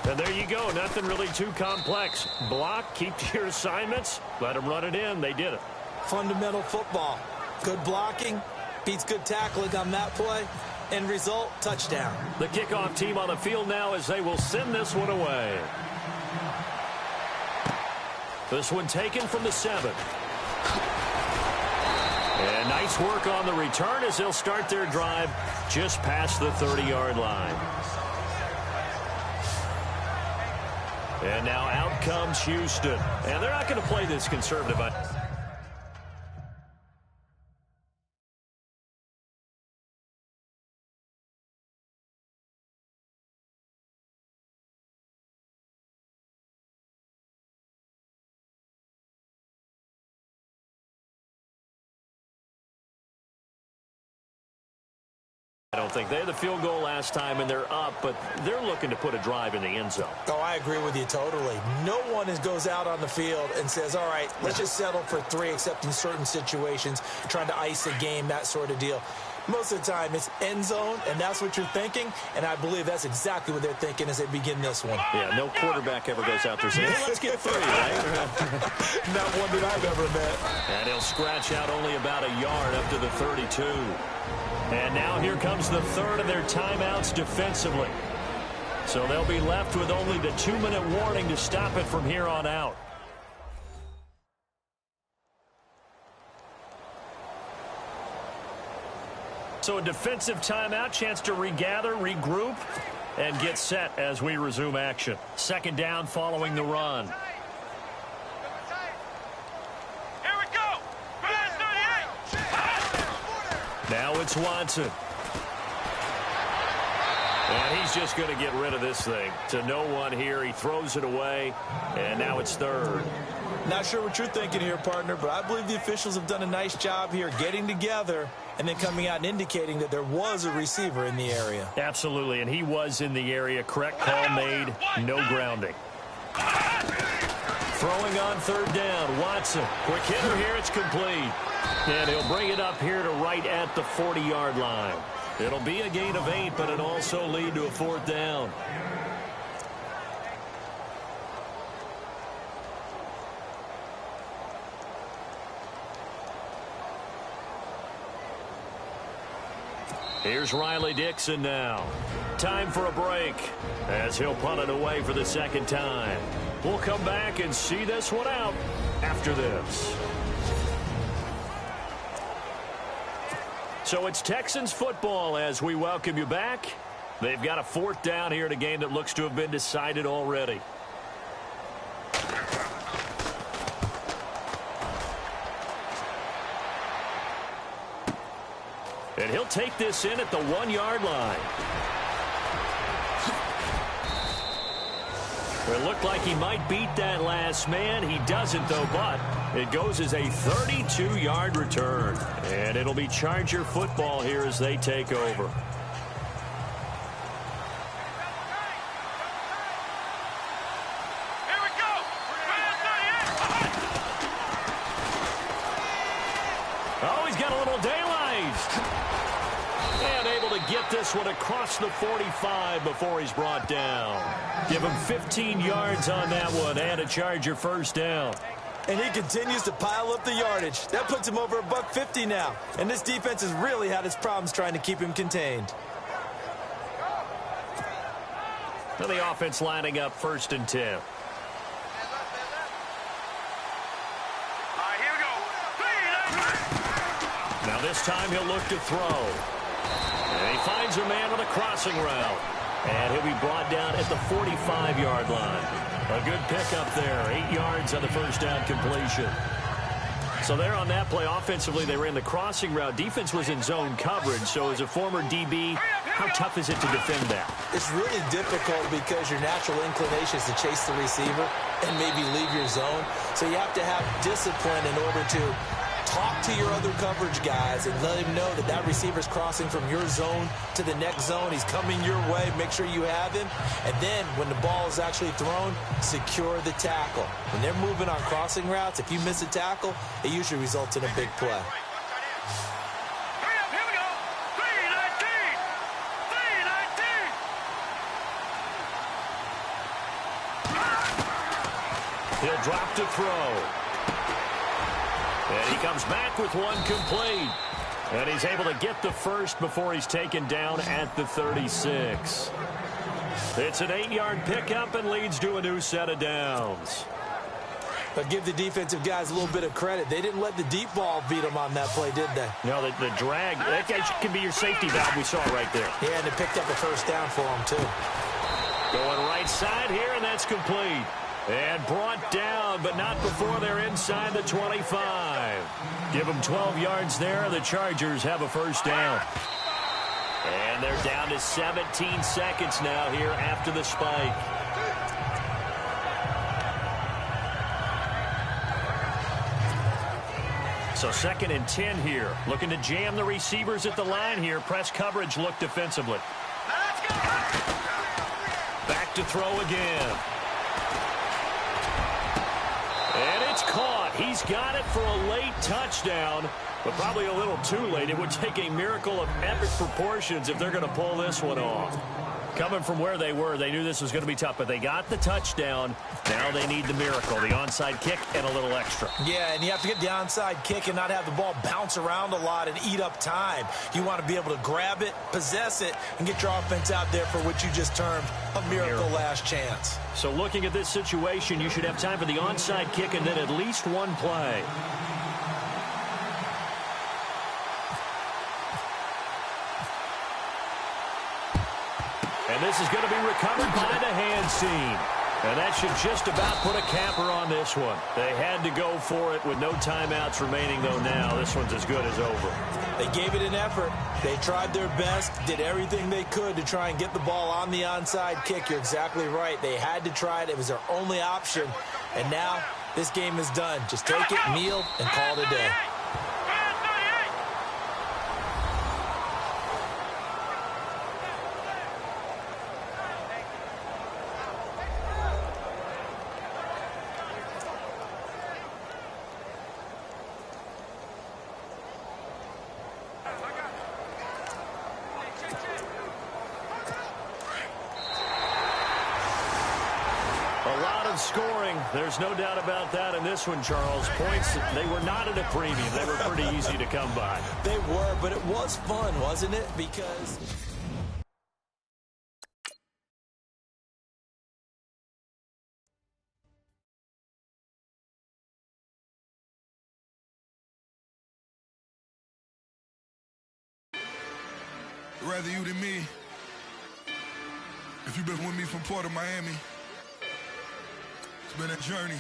And there you go. Nothing really too complex. Block, keep to your assignments, let them run it in. They did it. Fundamental football. Good blocking, beats good tackling on that play. End result, touchdown. The kickoff team on the field now as they will send this one away. This one taken from the 7. And nice work on the return as they'll start their drive just past the 30-yard line. And now out comes Houston. And they're not going to play this conservative. I don't think they had the field goal last time, and they're up, but they're looking to put a drive in the end zone. Oh, I agree with you totally. No one goes out on the field and says, all right, let's just settle for 3, except in certain situations, trying to ice a game, that sort of deal. Most of the time, it's end zone, and that's what you're thinking, and I believe that's exactly what they're thinking as they begin this one. Yeah, no quarterback ever goes out there saying, hey, let's get 3, right? Not one that I've ever met. And he'll scratch out only about a yard up to the 32. And now here comes the third of their timeouts defensively. So they'll be left with only the 2-minute warning to stop it from here on out. So a defensive timeout, chance to regather, regroup, and get set as we resume action. Second down following the run. Here we go. Pass 38. Now it's Watson. And he's just going to get rid of this thing. To no one here. He throws it away, and now it's third. Not sure what you're thinking here, partner, but I believe the officials have done a nice job here getting together and then coming out and indicating that there was a receiver in the area. Absolutely, and he was in the area. Correct call made. No grounding. Throwing on third down. Watson. Quick hitter here. It's complete. And he'll bring it up here to right at the 40-yard line. It'll be a gain of 8, but it'll also lead to a fourth down. Here's Riley Dixon now. Time for a break as he'll punt it away for the second time. We'll come back and see this one out after this. So it's Texans football as we welcome you back. They've got a fourth down here in a game that looks to have been decided already. And he'll take this in at the 1-yard line. It looked like he might beat that last man. He doesn't, though, but it goes as a 32-yard return. And it'll be Charger football here as they take over. Here we go. Pass 38. Oh, he's got a little daylight. And able to get this one across the 45 before he's brought down. Give him 15 yards on that one and a Charger first down. And he continues to pile up the yardage. That puts him over $150 now. And this defense has really had its problems trying to keep him contained. Now the offense lining up 1st and 10. All right, here we go. Now this time he'll look to throw. And he finds a man on a crossing route. And he'll be brought down at the 45-yard line. A good pickup there. 8 yards on the first down completion. So there on that play, offensively, they ran the crossing route. Defense was in zone coverage. So as a former DB, how tough is it to defend that? It's really difficult because your natural inclination is to chase the receiver and maybe leave your zone. So you have to have discipline in order to talk to your other coverage guys and let him know that that receiver's crossing from your zone to the next zone. He's coming your way. Make sure you have him. And then when the ball is actually thrown, secure the tackle. When they're moving on crossing routes, if you miss a tackle, it usually results in a big play. Hurry up, here we go. 3-19. 3-19. He'll drop to throw. And he comes back with one complete. And he's able to get the first before he's taken down at the 36. It's an 8-yard pickup and leads to a new set of downs. But give the defensive guys a little bit of credit. They didn't let the deep ball beat them on that play, did they? No, the drag, that can be your safety valve we saw right there. Yeah, and they picked up a first down for them, too. Going right side here, and that's complete. And brought down, but not before they're inside the 25. Give them 12 yards there. The Chargers have a first down. And they're down to 17 seconds now here after the spike. So 2nd and 10 here. Looking to jam the receivers at the line here. Press coverage look defensively. Back to throw again. And it's caught. He's got it for a late touchdown. But probably a little too late. It would take a miracle of epic proportions if they're going to pull this one off. Coming from where they were, they knew this was going to be tough, but they got the touchdown. Now they need the miracle, the onside kick and a little extra. Yeah, and you have to get the onside kick and not have the ball bounce around a lot and eat up time. You want to be able to grab it, possess it, and get your offense out there for what you just termed a miracle last chance. So looking at this situation, you should have time for the onside kick and then at least one play. And this is going to be recovered by the hands team. And that should just about put a capper on this one. They had to go for it with no timeouts remaining, though now this one's as good as over. They gave it an effort. They tried their best, did everything they could to try and get the ball on the onside kick. You're exactly right. They had to try it. It was their only option. And now this game is done. Just take it, kneel, and call it a day. Scoring, there's no doubt about that in this one, Charles. Points, they were not at a premium. They were pretty easy to come by. They were, but it was fun, wasn't it? Because... Rather you than me. If you've been with me from Port of Miami, it's been a journey.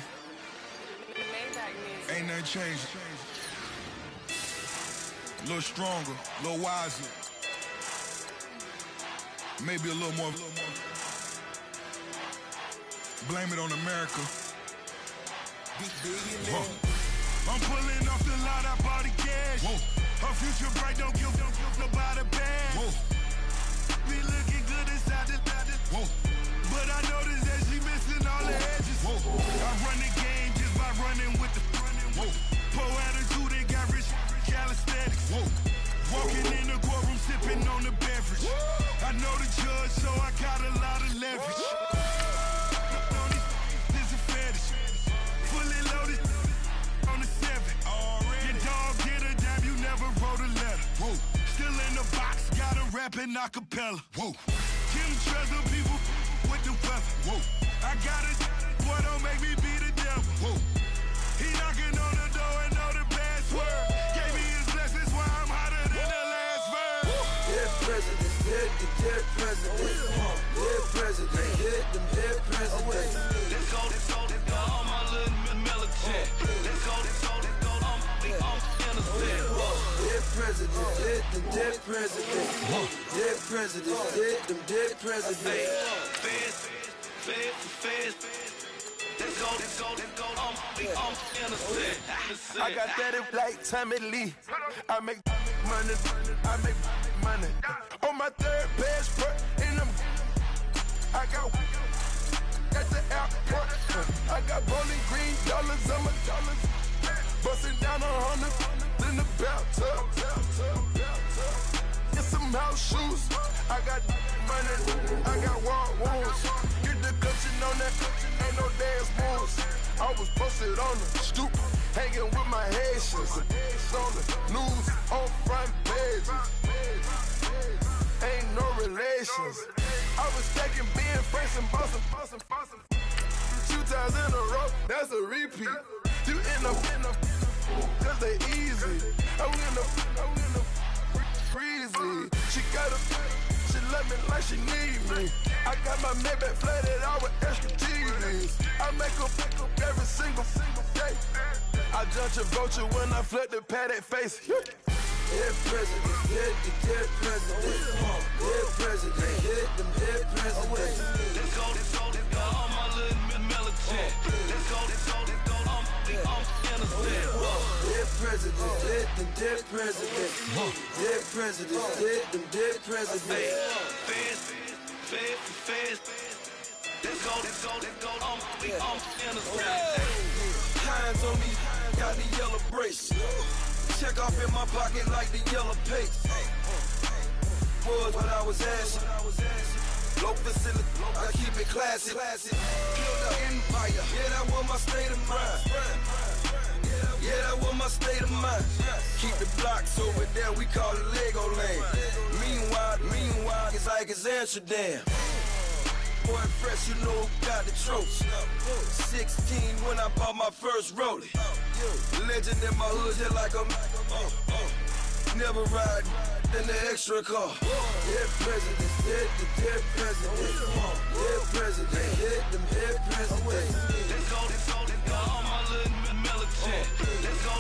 Ain't nothing changed. A little stronger, a little wiser. Maybe a little more. Blame it on America. I'm pulling off the lot, I bought the cash. Her future bright, don't give nobody bad. Be looking good inside the but I noticed that she missing all the edges. I run the game just by running with the poor attitude, they got rich calisthenics. Walking in the courtroom, sipping on the beverage. I know the judge, so I got a lot of leverage. This is a fetish. Fully loaded on the 7. Your dog get a dime, you never wrote a letter. Still in the box, got a rapping acapella. Kim Treasure, people with the weapon. I got it, boy, don't make me be the devil. He knocking on the door and know the password. Gave me his blessings while I'm hotter than the last verse. Dead presidents, dead presidents. Dead presidents, dead presidents. Let's go, all my little military. Let's go, I'm innocent. Dead presidents, dead presidents. Dead presidents, dead presidents. Fast. Let's go, I'm innocent. I got that like Tommy Lee. I make money. On my third passport, in them. I got at the airport. I got bowling green dollars on my dollars. Busting down 100 in the bathtub. Get some house shoes. I got money. I got war wounds. Get the cushion on that. Ain't no dance moves. I was posted on the stoop, hanging with my Haitians. On the news, on front pages. Ain't no relations. I was stacking being fresh and bustin'. 2 times in a row, that's a repeat. You end up cause they easy. I'm in the breezy. She love me like she need me. I got my Maybach flooded out with extra TVs. I make up every single day. I judge a vulture when I flip the Paddock face. Dead presidents, dead presidents. Dead presidents, dead presidents. Let's go, all my little military. Let's go, I'm innocent. Dead presidents, dead presidents. Dead presidents, dead presidents. Fast. Let's go, I'm innocent. Hands on me, got the yellow brace. check off in my pocket like the yellow paper. Was what I was asking. Low facility, I keep it classy. Build up empire, yeah, that was my state of mind. Yeah, that was my state of mind. Keep the blocks over there, we call it Lego Land. Meanwhile, it's like it's Amsterdam. Boy, fresh, you know who got the trophy. 16 when I bought my first rollie. Legend in my hood, just like a never ride in the extra car. Dead presidents, dead presidents. Dead presidents, hit them dead presidents. Let's go, all my little militant. Let's go,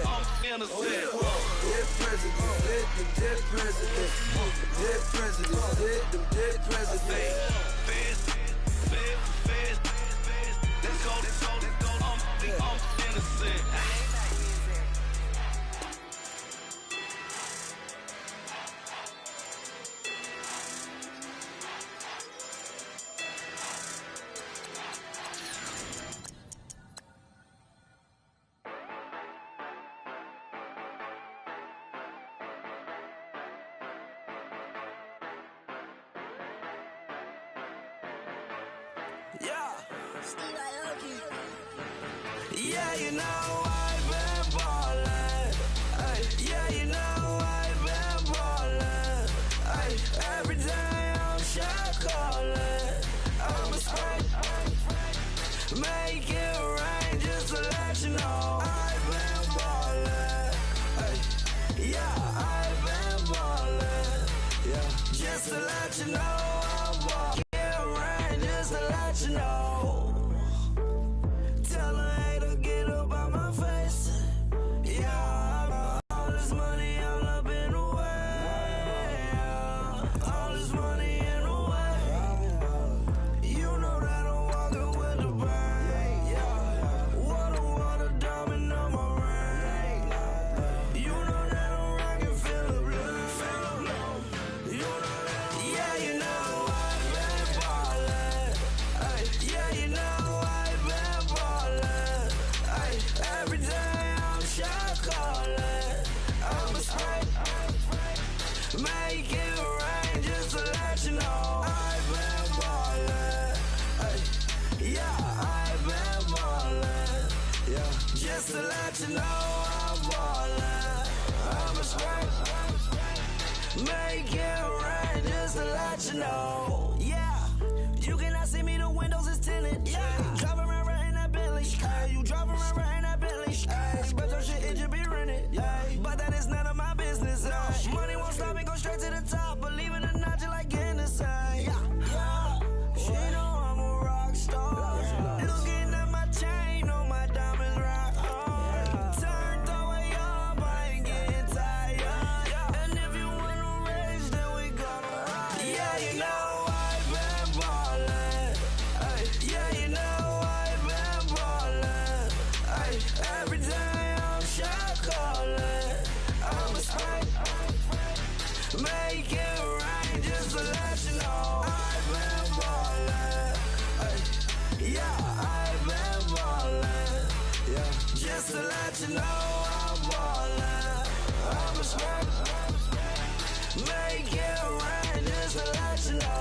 I'm innocent. Dead presidents, hit them dead presidents. Dead presidents, hit them dead presidents. Feds. Let's go, I'm innocent. Yeah, you know I've been ballin'. Ay, yeah, you know I've been ballin'. Ay, every day I'm shot callin'. I'm a spray, make it rain just to let you know I've been ballin'. Ay, yeah, I've been ballin'. Yeah, just to let you know I'm ballin'. Make it rain just to let you know. Tell her hater get up out my face. Yeah, all this money all up in the way. All this money in the way. You know that I'm walking with the bang. Water, diamond on my ring. You know that I'm rockin', feel the blue. You know that, yeah, you know I've been ballin'. Ay, yeah, you know I've been ballin'. Ay, every day I'm shot callin'. I'm a spray, make it rain just to let you know I've been ballin'. Ay, yeah, I've been ballin'. Yeah, just to let you know I'm ballin'. I'm a spray, make it rain just to let you know. Yeah, you cannot see me, the windows is tinted. Yeah, driving around in that Bentley. Ay, you driving around in that Bentley. Ay, but your shit, it just be rented. Yeah, but that is none of my business. Ay, money won't stop me, go straight to the top. Believe it or not, you like getting the same. Yeah, she know I'm a rock star. Looking at my chain, on my diamonds rock hard. Turned the way up, I ain't getting tired. And if you wanna race, then we gonna ride. Yeah, you know I've been ballin'. Ay, yeah, you know I've been ballin'. Ay, every day I'm shot callin'. I'm a spray, make it rain just to let you know I've been ballin'. Ay, yeah, I've been ballin'. Yeah, just to let you know I'm ballin'. I'm a spray, make it rain just to let you know.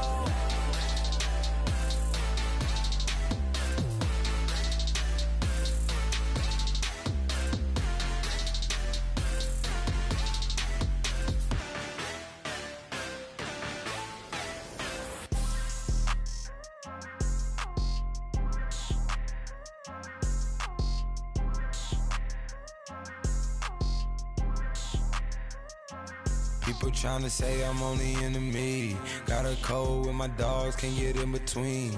People tryna say I'm only enemy. Got a code with my dogs, can't get in between.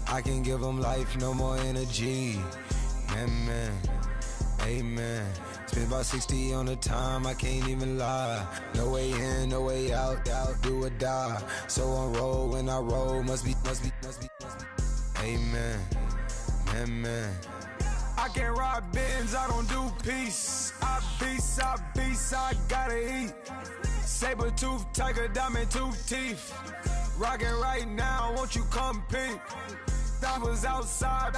I can give them life, no more energy. Man, amen. Spent about 60 on the time, I can't even lie. No way in, no way out, do or die. So on roll, when I roll, must be. Amen, man. I can't ride Benz, I don't do peace. I beast, I gotta eat. Saber tooth, tiger, diamond tooth teeth. Rockin' right now, won't you come peep? I was outside.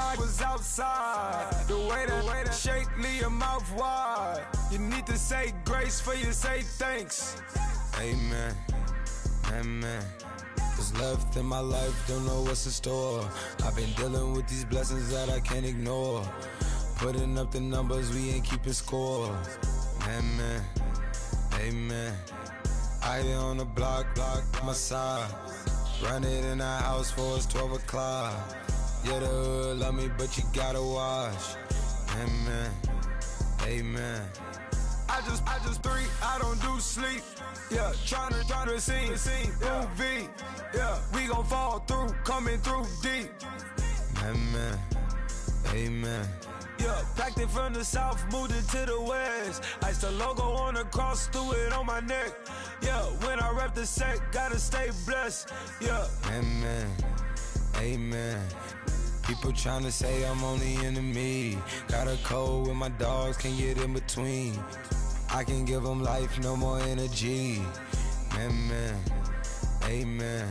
The way that shake, leave your mouth wide. You need to say grace for you say thanks. Amen, amen. What's left in my life, don't know what's in store. I've been dealing with these blessings that I can't ignore. Putting up the numbers, we ain't keeping score. Amen, amen. I be on the block, my side. Run it in the house for it's 12 o'clock. Yeah, the hood love me, but you gotta watch. Amen, amen. I just three, I don't do sleep. Yeah, tryna see, UV. Yeah, we gon' fall through, coming through deep. Amen, amen. Yeah, packed it from the south, moved it to the west. Iced the logo on the cross, threw it on my neck. Yeah, when I rep the set, gotta stay blessed. Yeah, amen, amen. People tryna say I'm on the enemy. Got a code with my dogs, can't get in between. I can give them life, no more energy. Amen, amen.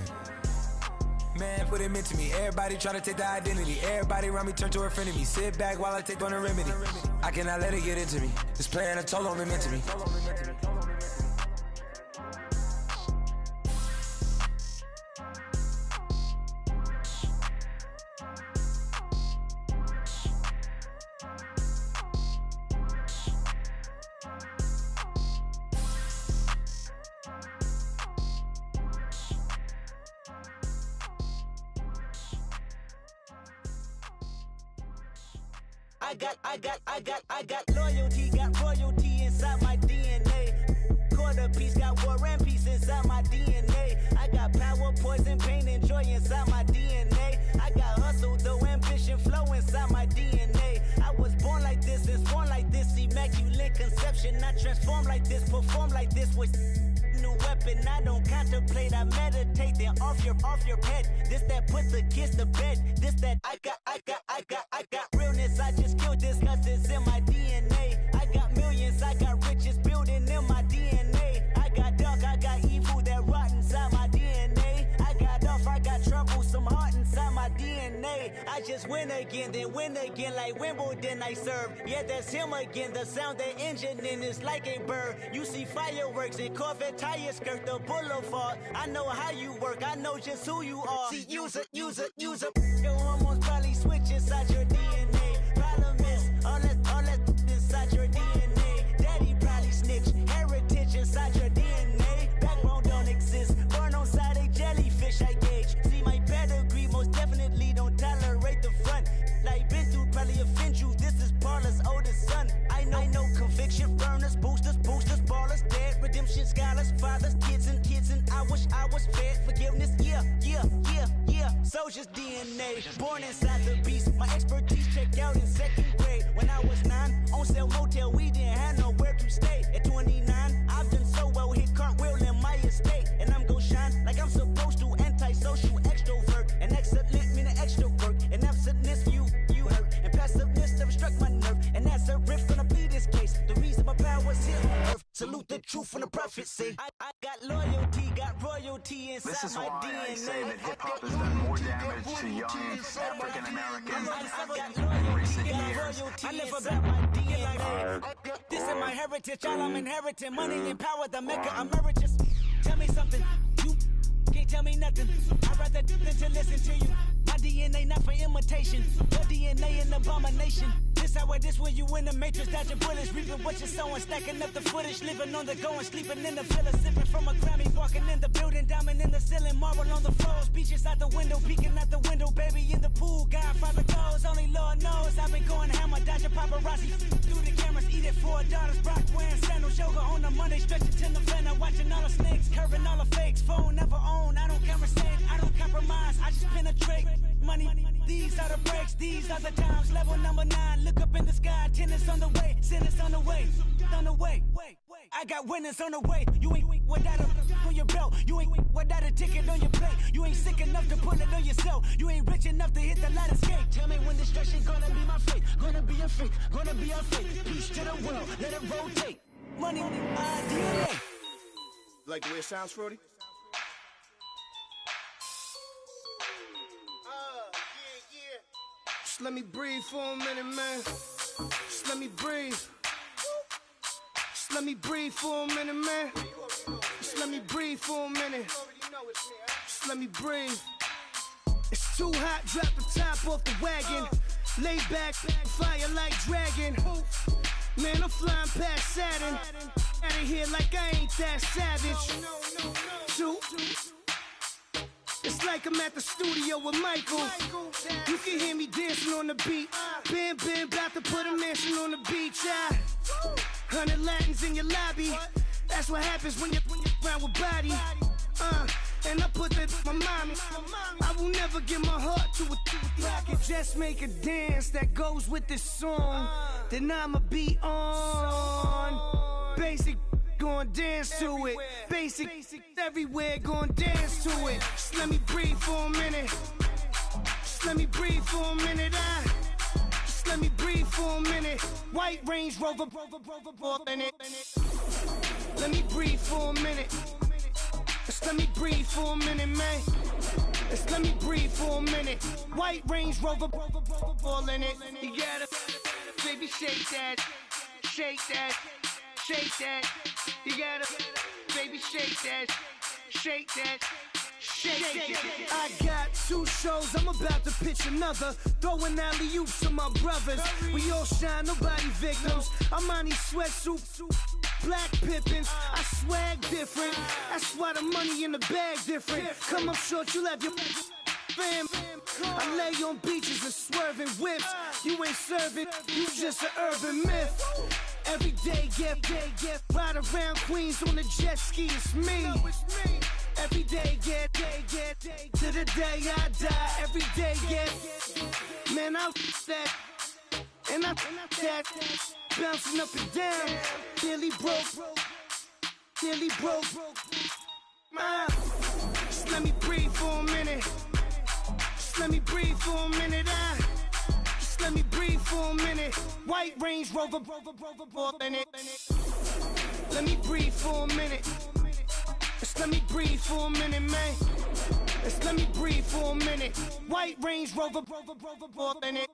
Man, put him into me. Everybody tryna take the identity. Everybody around me turn to a friend of me. Sit back while I take on the remedy. I cannot let it get into me. This playing a toll on me, meant to me. I got loyalty, got royalty inside my DNA. Quarter piece, got war and peace inside my DNA. I got power, poison, pain, and joy inside my DNA. I got hustle, though ambition, flow inside my DNA. I was born like this and sworn like this, immaculate conception. I transform like this, perform like this with new weapon. I don't contemplate, I meditate, then off your head. This that put the kids to bed. This that I got realness. I just killed this cause it's in my DNA. I got millions, I got riches building in my DNA. I got dark, I got evil that rot inside my DNA. I got off, I got trouble, some heart inside my DNA. I just win again, then win again like Wimbledon I serve. Yeah, that's him again, the sound the engine in is like a bird. You see fireworks and Corvette tires skirt the boulevard. I know how you work, I know just who you are. See, use it. Your hormones probably switch inside your DNA. Problem is, all that inside your DNA. Daddy probably snitch, heritage inside your DNA. Backbone don't exist, born on side a jellyfish I gauge. See my pedigree, most definitely don't tolerate the front. Like been through, probably offend you, this is Paula's oldest son. I know conviction, burners, boosters, ballers, dead, redemption, scholars, fathers, kids and I wish I was fed. Forgiveness, yeah. Soldier's DNA, born inside the beast. My expertise checked out in second grade. When I was 9, on sale motel, we didn't have nowhere to stay. At 29, I've done so well, hit cartwheel in my estate. And I'm gon' shine like I'm supposed to, antisocial extrovert. And excellent meaning extra work. And absentness, you hurt. And passiveness never struck my nerve. And that's a riff gonna be this case. The reason my power's here on earth. Salute the truth from the prophets say. I got loyalty, got royalty inside This is my why DNA. I say that hip-hop has done more damage to young African Americans in recent years. I live about my DNA. This is my heritage, all I'm inheriting. Money and power, the maker emeritus. Tell me something, you can't tell me nothing. I'd rather than to listen to you. My DNA not for imitation. Your DNA an abomination. This when you in the matrix, dodging bullets, reaping what you're sowing, stacking up the footage, living on the go and sleeping in the villa, sipping from a Grammy, walking in the building, diamond in the ceiling, marble on the floors, beaches out the window, peeking out the window, baby in the pool, Godfather goes, only Lord knows, I've been going hammer, dodging paparazzi, through the cameras, eat it 4 daughters, Brock wearing sandals, yoga on the Monday, stretching to November, watching all the snakes, curving all the fakes, phone never own, I don't conversate, I don't compromise, I just penetrate, money, these are the breaks, these are the times, level number 9, look up in the sky, tennis on the way, sinners on the way, I got winners on the way, you ain't without a on your belt, you ain't without a ticket on your plate, you ain't sick enough to pull it on yourself, you ain't rich enough to hit the ladder skate, tell me when destruction gonna be my fate, gonna be a fate, gonna be our fate, peace to the world, let it rotate, money, DNA. Like the way it sounds, Frody? Just let me breathe for a minute, man. Just let me breathe. Just let me breathe for a minute, man. Just let me breathe for a minute. Just let me breathe. It's too hot, drop the top off the wagon. Lay back, fire like dragon. Man, I'm flying past Saturn. Out of here like I ain't that savage. Two. It's like I'm at the studio with Michael. You can hear me dancing on the beat. Bam, bam, about to put a mansion on the beach. 100 Latins in your lobby. That's what happens when you're around with body. And I put that in my mommy. I will never give my heart to a I can just make a dance that goes with this song. Then I'ma be on. Basic, gon' dance to it. Basic, everywhere, gon' dance to it. Just let me breathe for a minute. Just let me breathe for a minute. Just let me breathe for a minute. White Range Rover, in it. Let me breathe for a minute. Just let me breathe for a minute, man. Just let me breathe for a minute. White Range Rover, all in it. You gotta, baby, shake that, shake that, shake that. You gotta, baby, shake that, shake that. I got 2 shows, I'm about to pitch another. Throwing alley-oops to my brothers. We all shine, nobody victims. I'm on these sweatsuits, black Pippins. I swag different. That's why the money in the bag different. Come up short, you'll have your fam. I lay on beaches and swerving whips. You ain't serving, you just an urban myth. Every day, get ride around Queens on a jet ski, it's me. Every day, get to the day I die. Every day, get man, I that and I that bouncing up and down. Nearly broke. Just let me breathe for a minute. Just let me breathe for a minute. Just let me breathe for a minute. White Range Rover, in it. Let me breathe for a minute. Just let me breathe for a minute, man. Just let me breathe for a minute. White Range Rover, in it.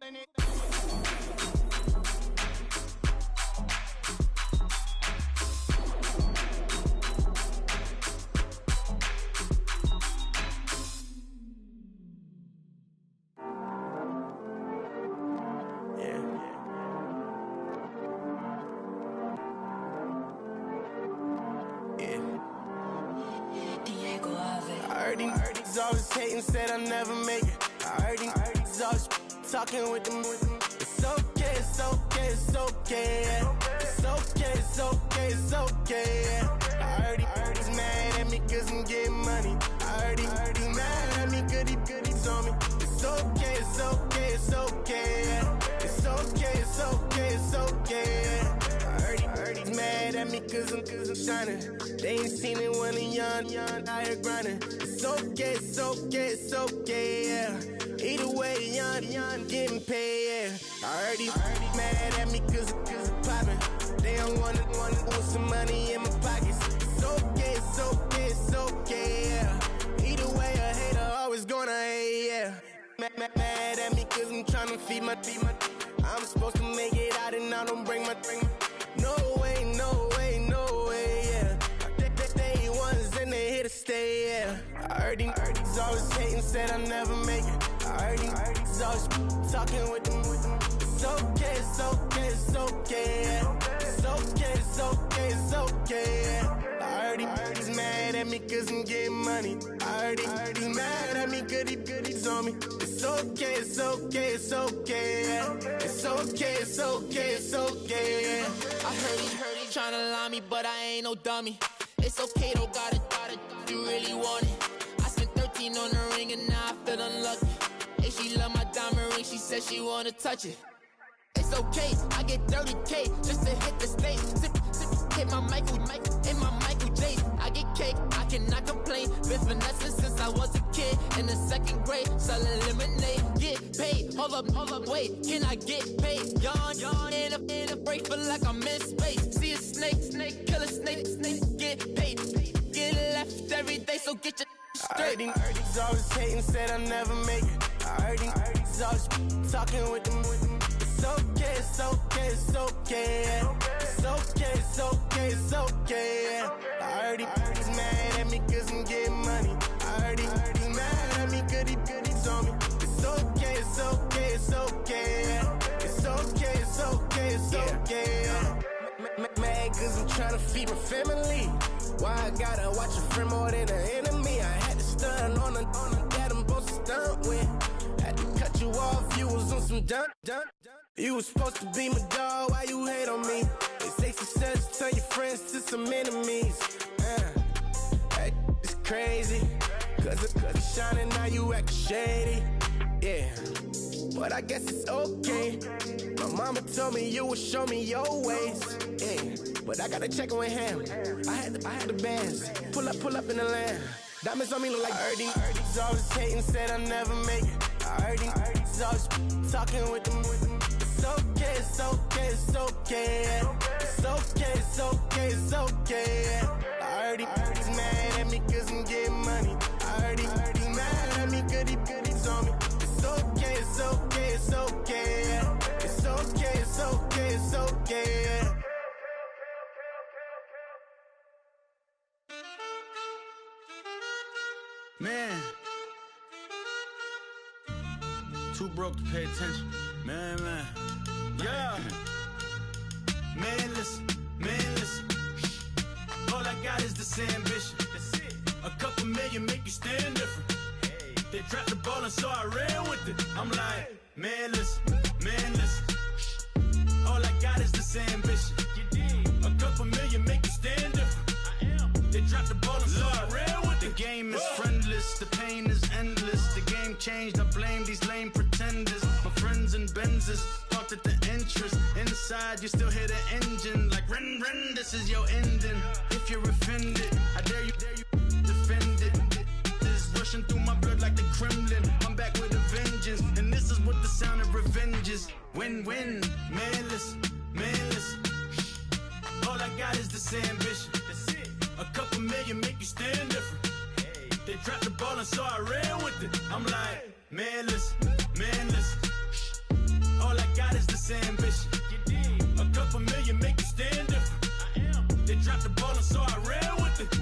Always hating, said I never make it. I heard these always talking with them. It's okay, it's okay, it's okay. It's okay, it's okay, it's okay. I heard he's mad at me cause I'm getting money. I heard he's mad at me cause he's on me. It's okay, it's okay, it's okay. It's okay, it's okay, it's okay. I heard he's mad at me cause I'm shining. They ain't seen it when I'm young, out here grinding. It's okay, it's okay, it's okay, yeah. Either way, young, getting paid, yeah. I heard he's mad at me cause I'm poppin'. They don't wanna put some money in my pockets. It's okay, it's okay, it's okay, yeah. Either way, a hater always gonna hate, yeah. Mad at me cause I'm tryna feed my I'm supposed to make it out and I don't bring my No way, no way, no way, yeah. They ones and they here to stay, yeah. I heard he's always hating, said I never make it. I heard he's always talking with them. It's okay, it's okay, it's okay, yeah. It's okay, it's okay, it's okay, yeah. I heard he's mad at me cause I'm getting money. I heard he's mad at me cause he's on me. It's okay, it's okay, it's okay, yeah. It's okay, it's okay, it's okay, yeah. I heard he tryna lie me, but I ain't no dummy. It's okay though, got it, you really want it. I spent 13 on the ring and now I feel unlucky. Hey, she love my diamond ring, she said she wanna touch it. It's okay, I get 30K just to hit the stage. Sip, hit my Michael, in my Michael J. I get cake, I cannot complain. Been finessing since I was a kid in the 2nd grade. Selling lemonade, get paid. Hold up, wait, can I get paid? Yawn, in a break, feel like I'm in space. See a snake, kill a snake, get paid. Get left every day, so get your straight. I heard he's always hating, said I never make it. I heard he's always talking with them. It's okay, it's okay, it's okay, yeah. It's okay, it's okay, it's it's okay. I heard he's mad at me cause I'm getting money. I heard he's mad at me cause he's on me. It's okay, it's okay, it's okay. It's okay, it's okay, it's okay. Mad cause I'm trying to feed my family. Why I gotta watch a friend more than an enemy? I had to stun on a that I'm supposed to stunt with. Had to cut you off, you was on some dun. You was supposed to be my dog, why you hate on me? They say success turn your friends to some enemies. Hey, it's crazy, cause it's shining now you actin' shady. Yeah, but I guess it's okay. My mama told me you would show me your ways. Yeah, but I gotta check on him. I had the bands. Pull up in the land. Diamonds on me look like Ernie's always hating, said I never make it. I heard he's always talking with them. It's okay, it's okay, it's okay. It's okay, it's okay, it's okay. I heard he's mad at me cause I'm getting money. I heard he's mad at me cause he's on me. It's okay, it's okay, it's okay. It's okay, it's okay, it's okay. Man, too broke to pay attention. Man. Yeah. Man, listen. All I got is this ambition. A couple million make you stand different. They dropped the ball and so I ran with it. I'm like, man, listen. All I got is this ambition. A couple million make you stand different. They dropped the ball and so I ran with it. The game is friendless, the pain is endless. The game changed, I blame these lame pretenders. My friends and Benzes thought that the interest inside, you still hear the engine. Like, ren, this is your ending. If you're offended, I dare you defend it. This rushing through my blood like the Kremlin. I'm back with a vengeance, and this is what the sound of revenge is. Win-win, man, listen. All I got is this ambition. A couple million make you stand different. They dropped the ball and so I ran with it. I'm like, man, listen. All I got is this ambition. A couple million make you stand different. They dropped the ball and so I ran with it.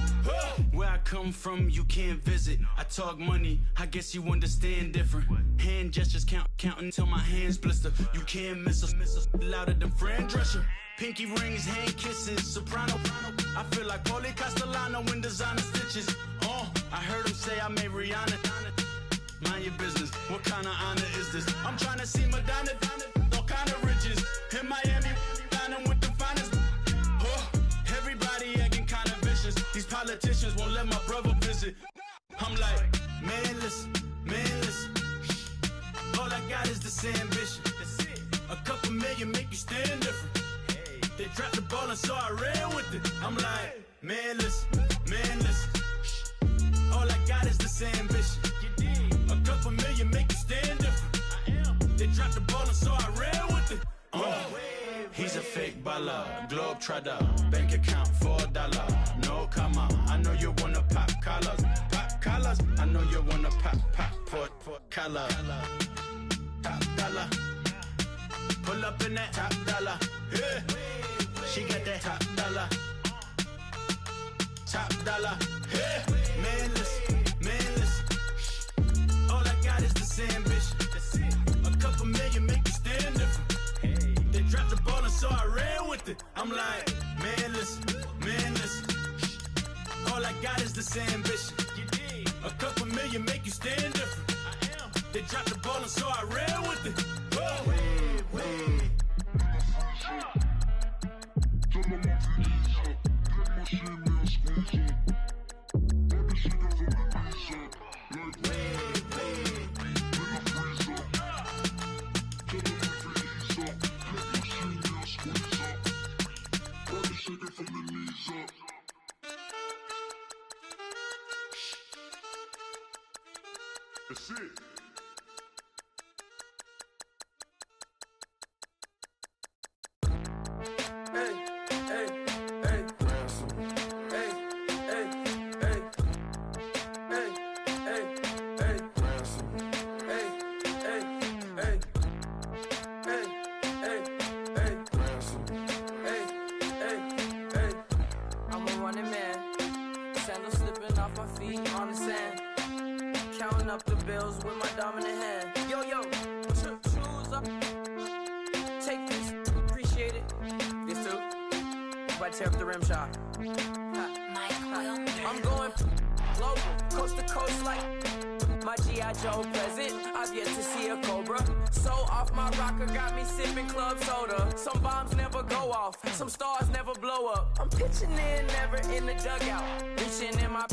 Where I come from, you can't visit. I talk money, I guess you understand different. Hand gestures count until my hands blister. You can't miss us louder than Fran Drescher. Pinky rings, hand kisses, soprano. I feel like Paulie Castellano in designer stitches. I heard him say I made Rihanna. Mind your business, what kind of honor is this? I'm trying to see Madonna, all kind of riches. In Miami, dining with the finest. Everybody acting kind of vicious. These politicians won't let my brother visit. I'm like, man, listen. All I got is this ambition. A couple million make you stand different. They dropped the ball and so I ran with it. I'm like, man, listen. All I got is this ambition. A couple million make you stand different. They dropped the ball and so I ran with it. He's a fake baller, globe trotter, bank account $4. No, come on, I know you wanna pop collars. I know you wanna pop collar. Top dollar, pull up in that top dollar. Yeah. She got that top dollar. Hey. Man, listen. All I got is this ambition. A couple million make you stand different. They dropped the ball and so I ran with it. I'm like, man, listen. All I got is this ambition. A couple million make you stand different. They dropped the ball and so I ran with it. That's it. I tear up the rim shot. I'm going global, coast to coast like my G.I. Joe present. I've yet to see a Cobra. So off my rocker got me sipping club soda. Some bombs never go off, some stars never blow up. I'm pitching in, never in the dugout. Reaching in my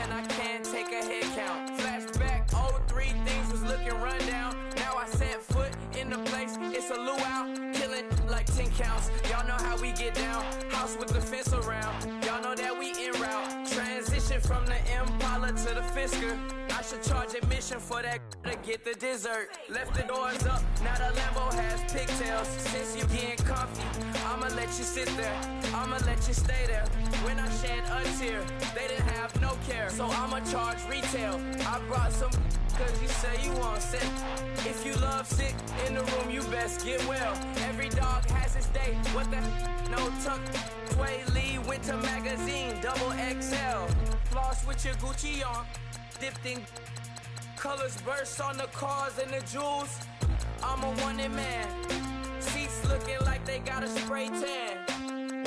and I can't take a head count. Flashback, 03, things was looking rundown. Now I set foot in the place, it's a luau. Killing like 10 counts, y'all know how we get down. House with the fence around, y'all know that we en route. Transition from the Impala to the Fisker. I should charge admission for that to get the dessert. Left the doors up, now the Lambo has pigtails. Since you getting comfy, I'ma let you sit there, I'ma let you stay there. When I shed a tear, they didn't have no care. So I'ma charge retail. I brought some cause you say you want sick. If you love sick in the room, you best get well. Every dog has its day, what the no tuck. Sway Lee, Winter Magazine, double XL. Floss with your Gucci on, dipped in colors burst on the cars and the jewels. I'm a wanted man. Seats looking like they got a spray tan.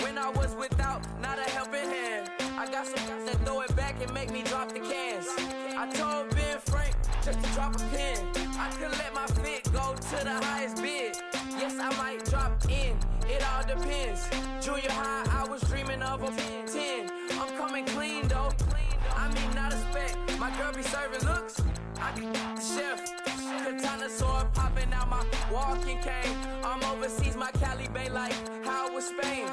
When I was without, not a helping hand. I got some guys that throw it back and make me drop the cans. I told Ben Frank just to drop a pin. I could let my fit go to the highest bid. Yes, I might drop in, it all depends. Junior high, I was dreaming of a 10. I'm coming clean though. I mean, not a spec. My girl be serving looks. I be the chef. Katana sword popping out my walking cane. I'm overseas, my Cali Bay like how was Spain.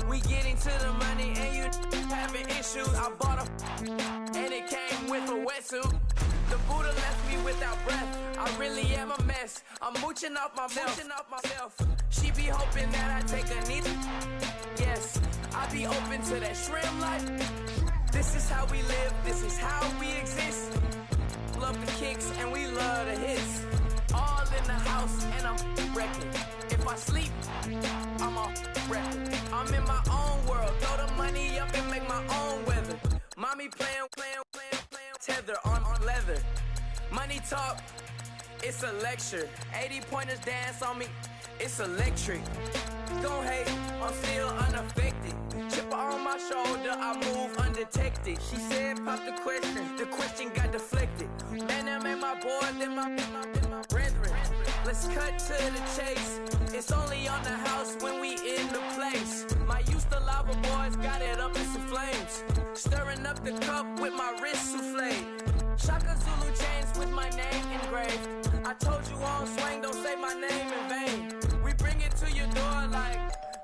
We getting to the money and you having issues. I bought a and it came with a wetsuit. The Buddha left me without breath. I really am a mess. I'm mooching off myself. She be hoping that I take a knee. Yes, I be open to that shrimp life. This is how we live, this is how we exist. Love the kicks and we love the hits. All in the house and I'm wrecking. If I sleep, I'm a wrecking. I'm in my own world, throw the money up and make my own weather. Mommy playing, tether on leather. Money talk, it's a lecture. 80 pointers dance on me, it's electric. Don't hate, I'm still unaffected. Chipper on my shoulder, I move undetected. She said pop the question got deflected. Man, that made my boy, then my brethren. Let's cut to the chase. It's only on the house when we in the place. My used to lava boys got it up in some flames. Stirring up the cup with my wrist souffle. Shaka Zulu chains with my name engraved. I told you on swing, don't say my name in vain. We bring it to your door like,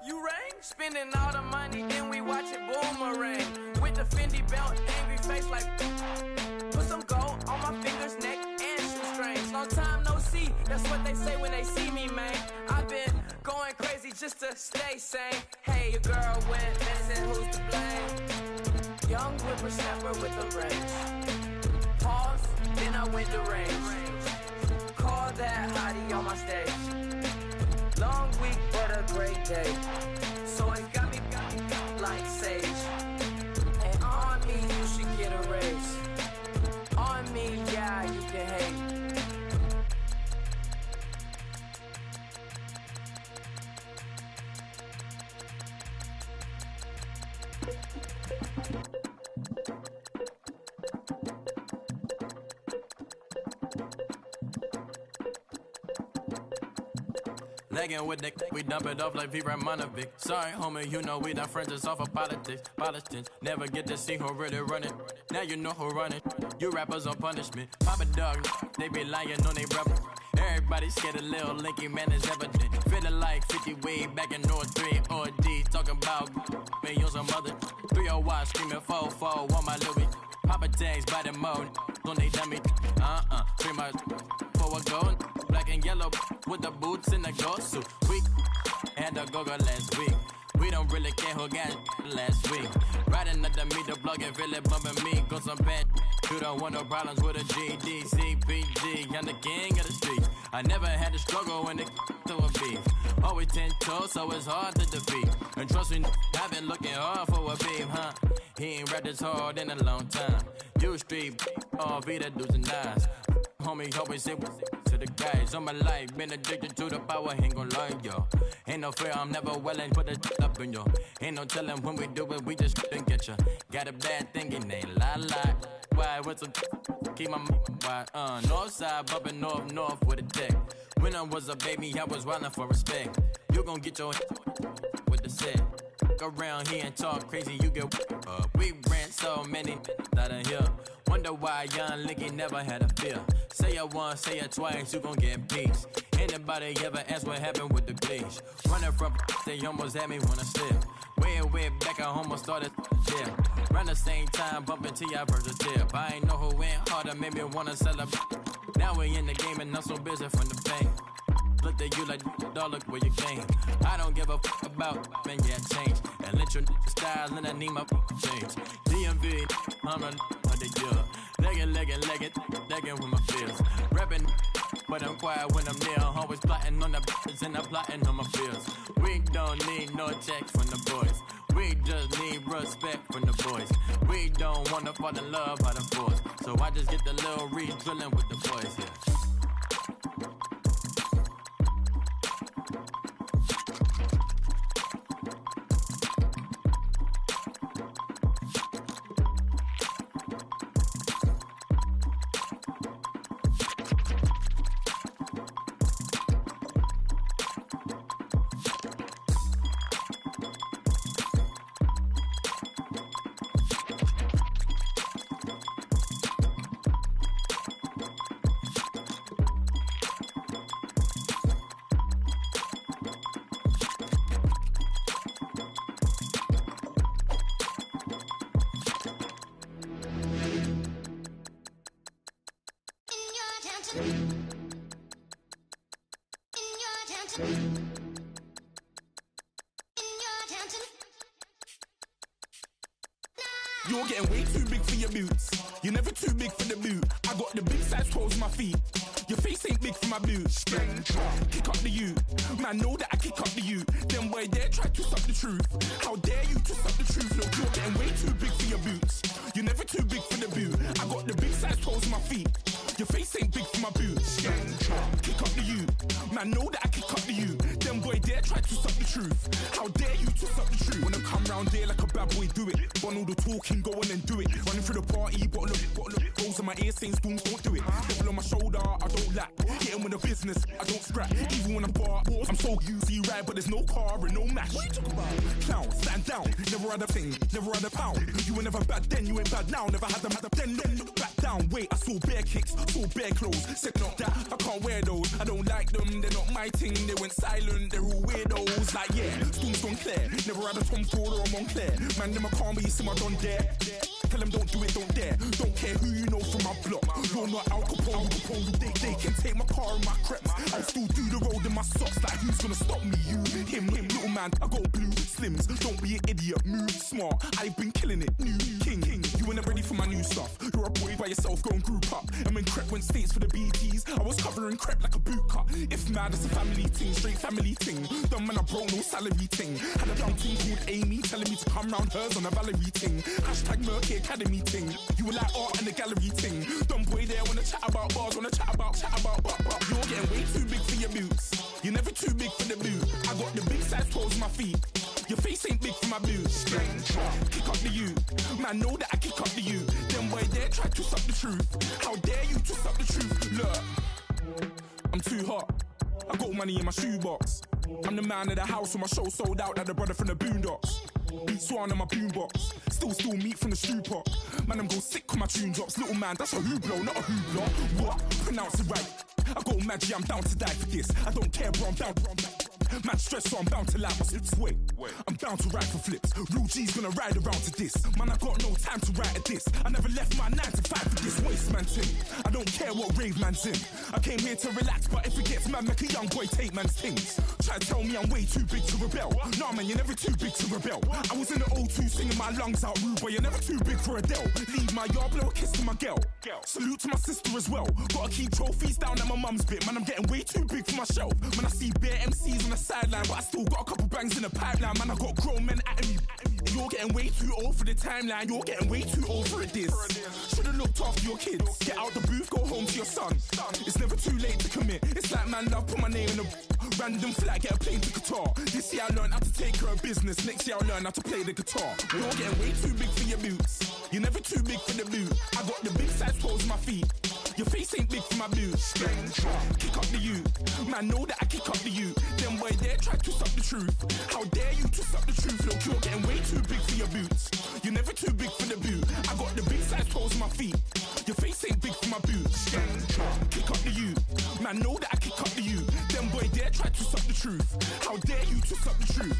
you rang? Spending all the money, then we watch it boomerang. With the Fendi belt, angry face like, put some gold on my fingers, neck, and shoestrings. Long time no see, that's what they say when they see me, man. I've been going crazy just to stay sane. Hey, your girl went missing, who's to blame? Young whippersnapper with a range. Pause, then I went to range. Call that hottie on my stage. Long week, but a great day. So it got me like sage. And on me, you should get a raise. On me, yeah, you can hate. Legging with Nick, we dump it off like V. Ramonovic. Sorry, homie, you know we done friends just off of politics. Politics never get to see who really run it. Now you know who run it. You rappers on punishment. Papa dog, they be lying on they brother. Everybody scared a little linky, man, is evident. Feeling like 50 way back in North 3 or D. Talking about me, you're some mother. 301 screaming 4-4 on my Louis. Papa tags by the mode on they dummy. 3 miles for a gold. Black and yellow with the boots and the ghost suit. We had a go-go last week. We don't really care who got last week. Riding under me, the blog and really bumping me. Go some bad. You don't want no problems with a GD, CPG. I'm the king of the streets. I never had to struggle when it to a beef. Always 10 toes, so it's hard to defeat. And trust me, I've been looking hard for a beef, huh? He ain't rapped this hard in a long time. You street, all V that do's and dies. Homie, always say to the guys. On my life, been addicted to the power, ain't gon' lie, yo. Ain't no fear, I'm never willing, put it up in yo. Ain't no telling when we do it, we just didn't get ya. Got a bad thing, it ain't lie. Why, what's up? Keep my wide, north side, bumping north with a tech. When I was a baby, I was wildin' for respect. You gon' get your with the set. Go around here and talk crazy, you get we ran so many out of here. Wonder why young Linky never had a fear. Say it once, say it twice, you gon' get peace. Anybody ever ask what happened with the bleach? Running from they almost had me wanna slip. Way back, I almost started jail. Around the same time, bumping till I burst a tip. I ain't know who went harder, made me wanna celebrate. Now we in the game and I'm so busy from the pain. Look at you like, dog, look where you came. I don't give a fuck about, man, yeah, change. And let your style and I need my change. DMV, I'm a the year. Legging with my fears. Rapping, but I'm quiet when I'm near. Always plotting on the bitches and I'm plotting on my fears. We don't need no checks from the boys. We just need respect from the boys. We don't wanna fall in love by the force. So I just get the little re-drilling with the boys, yeah. You're getting way too big for your boots. You're never too big for the boot. I got the big size toes on my feet. Your face ain't big for my boots. Kick up the you. Man, know that I kick up the you. Them boy there try to suck the truth. How dare you to suck the truth? Look, you're getting way too big for your boots. You're never too big for the boot. I got the big size toes on my feet. Your face ain't big for my boots. Kick up the you. Man, know that I kick up the you. Them boy there try to suck the truth. How dare you to suck the truth? Wanna come round there like a bad boy, do it. Want all the talking, go on and do it. Running through the party, bottle up. Goes in my ear saying spoons, don't do it. Devil on my shoulder, I don't lack. Hitting with the business, I don't scrap. Even when I'm bar, I'm so easy right, but there's no car and no match. What you talking about? Clown, stand down. Never had a thing, never had a pound. You were never bad then, you ain't bad now. Never had them, then look back down. Wait, I saw bare kicks, saw bare clothes. Said not that, I can't wear those. I don't like them, they're not my thing. They went silent, they're all weirdos. Like yeah, Storm's gone clear. Never had a Tom Ford or a Montclair. Man, them I can't be, see my done there. Tell them don't do it, don't dare. Don't care who you know from my block. You're not Al Capone, they can take my car and my creps. I still do the road in my socks. Like who's gonna stop me? You, him, little man. I got blue slims. Don't be an idiot, move smart. I've been killing it, new king. You were never ready for my new stuff. You're a boy by yourself, go and group up. And when Crep went states for the BTs, I was covering Crep like a boot cut. If mad, it's a family thing, straight family thing. Dumb man, I broke no salary thing. Had a young thing called Amy telling me to come round hers on a Valerie thing. Hashtag Murky Academy thing. You were like art and the gallery thing. Dumb boy there wanna chat about bars, wanna chat about. You're getting way too big for your boots. You're never too big for the boot. I got the big size toes on my feet. Your face ain't big for my boots. Kick up the you. Man, know that I kick up the you. Them boy there try to suck the truth. How dare you to suck the truth? Look, I'm too hot. I got money in my shoebox. I'm the man of the house when my show sold out like the brother from the Boondocks. Beat Swan on my boombox. Still meat from the stew pot. Man, I'm go sick when my tune drops. Little man, that's a hooblo, not a hoobla. What? Pronounce it right. I got magic, I'm down to die for this. I don't care, bro, I'm down. Man, stress, so I'm bound to lie my slips. Wait, I'm bound to ride for flips. Real G's gonna ride around to this. Man, I got no time to write at this. I never left my 9 to 5 for this waste man thing. I don't care what rave man's in. I came here to relax, but if it gets mad, make a young boy take man's things. Try to tell me I'm way too big to rebel. Nah, man, you're never too big to rebel. I was in the O2 singing my lungs out rude, but you're never too big for Adele. Leave my yard, blow a kiss to my girl. Salute to my sister as well. Gotta keep trophies down at my mum's bit. Man, I'm getting way too big for my shelf. Man, I see bare MCs on the sideline, but I still got a couple bangs in the pipeline. Man, I got grown men at me. You're getting way too old for the timeline. You're getting way too old for a diss. Should've looked after your kids. Get out the booth, go home to your son. It's never too late to commit. It's like man love, put my name in a random flat, get a plane to Qatar. This year I learned how to take care of business. Next year I'll learn how to play the guitar. You're getting way too big for your boots. You're never too big for the boot. I got the big size toes on my feet. Your face ain't big for my boots. Kick up the you. Man, know that I kick up the you. Them boy there try to twist up the truth. How dare you twist up the truth? Look, you're getting way too big for your boots. You're never too big for the boot. I got the big size toes on my feet. Your face ain't big for my boots. Kick up the you. Man, know that I kick up the you. Them boy there try to twist up the truth. How dare you twist up the truth?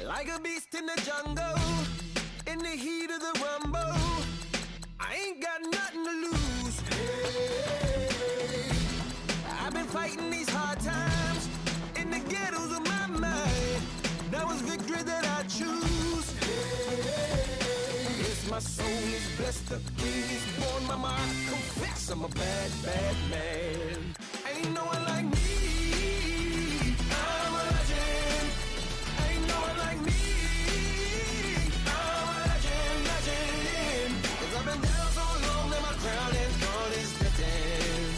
Like a beast in the jungle, in the heat of the rumble, I ain't got nothing to lose. Hey, I've been fighting these hard times in the ghettos of my mind. Now it's victory that I choose. Hey, yes, my soul is blessed, the king is born. Mama, I confess I'm a bad, bad man. Ain't no one like me. I'm a legend. Ain't no one like me. I'm a legend, legend. 'Cause I've been down so long that my crown is gone, is threatened.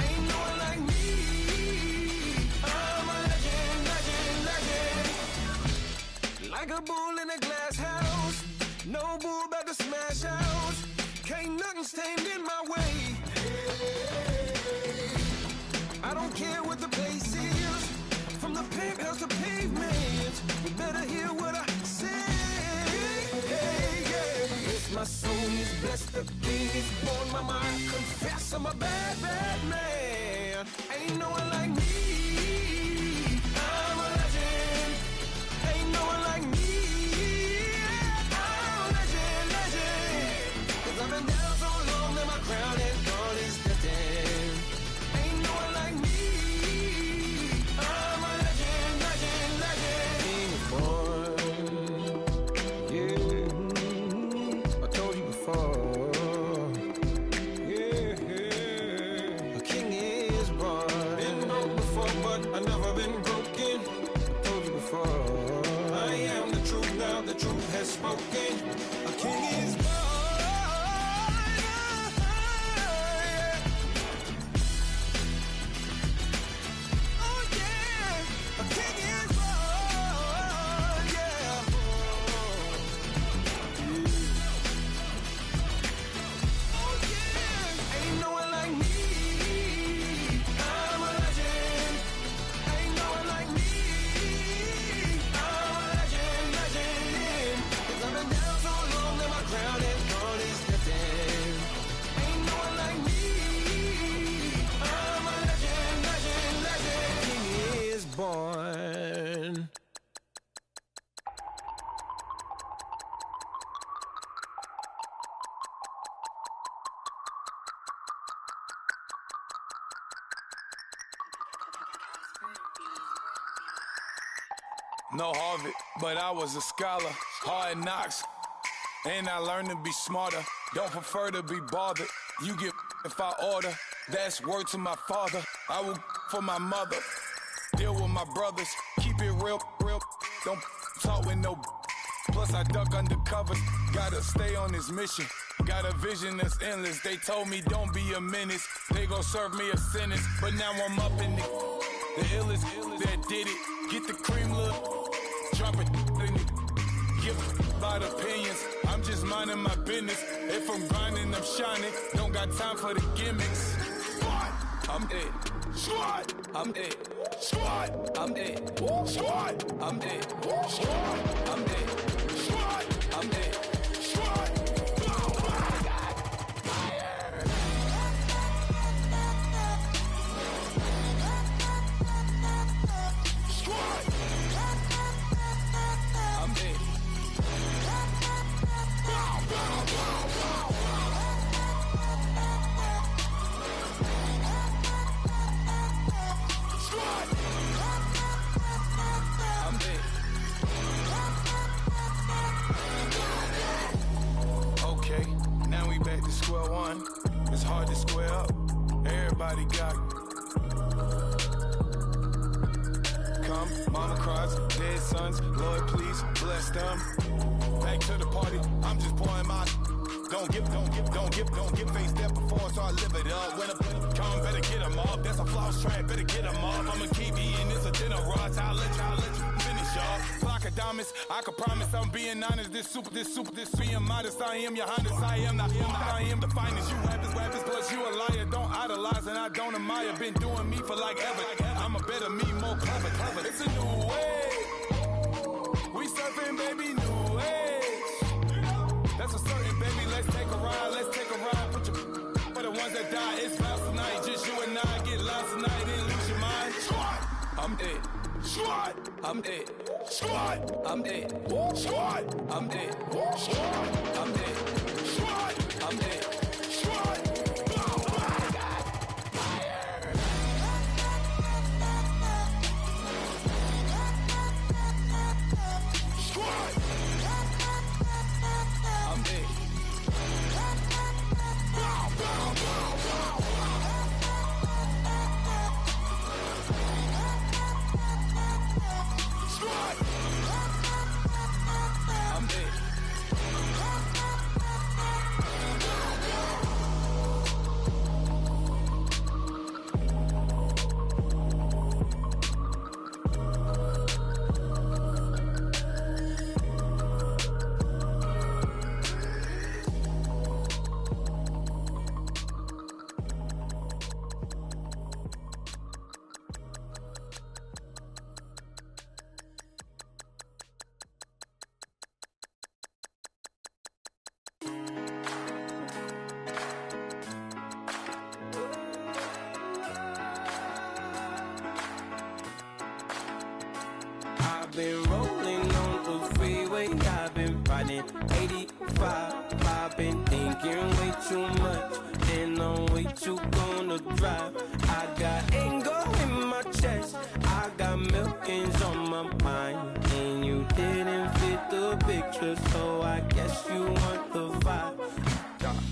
Ain't no one like me. I'm a legend, legend, legend. Like a bull in a glass house, no bull about to smash out. Can't nothing stand in my way. I don't care what the place is, from the penthouse to pavement. You better hear what I say. Hey, yeah. Yes, my soul is blessed, the king is born. Mama, I confess I'm a bad, bad man. Ain't no one like me. I'm a legend. Ain't no one like me. I'm a legend, legend. 'Cause I've been down so long that my crown is gone, is threatened. Ain't no one like me. I'm a legend, legend, legend. King is born. Yeah, I told you before. Yeah, a king is born. Been broke before, but I've never been broken. I told you before. I am the truth now, the truth has spoken. A king is born. Born. No Harvard, but I was a scholar. Hard knocks, and I learned to be smarter. Don't prefer to be bothered. You get if I order. That's word to my father. I will for my mother. Deal with my brothers. Keep it real, real. Don't talk with no. Plus I duck undercovers. Gotta stay on this mission. Got a vision that's endless. They told me don't be a menace. They gon' serve me a sentence. But now I'm up in the illest that did it. Get the cream, look. Drop it in the. give about opinions. I'm just minding my business. If I'm grinding, I'm shining. Don't got time for the gimmicks. Squad, I'm it. Squad, I'm it. Squad, I'm it. Squad, I'm it. Squad, I'm it. Squad, I'm it. Squad. Okay, now we back to square one. It's hard to square up. Everybody got come, mama cries, dead sons. Lord, please bless them. Back to the party. I'm just pouring my. Don't get face step before, so I live it up. When a come, better get them up. That's a floss track, better get them up. I'ma keep eating this a dinner rush. I'll let you finish up. Flock of diamonds, I can promise I'm being honest. This being modest. I am your highness. I am the finest. You rappers, plus you a liar. Don't idolize and I don't admire. Been doing me for like ever. I'm a better me, more clever. It's a new way. We surfing, baby, new age. That's a certain, baby. Let's take a ride. Put your for the ones that die. It's last night. Just you and I get lost tonight and lose your mind. Squad, I'm it. Squad, I'm it. Squad, I'm it. Squad, I'm it. Squad, I'm it. Squad, I'm it. Squad. Been rolling on the freeway, I've been riding 85. I've been thinking way too much, and I'm way too gonna drive. I got anger in my chest, I got millions on my mind, and you didn't fit the picture, so I guess you want the vibe.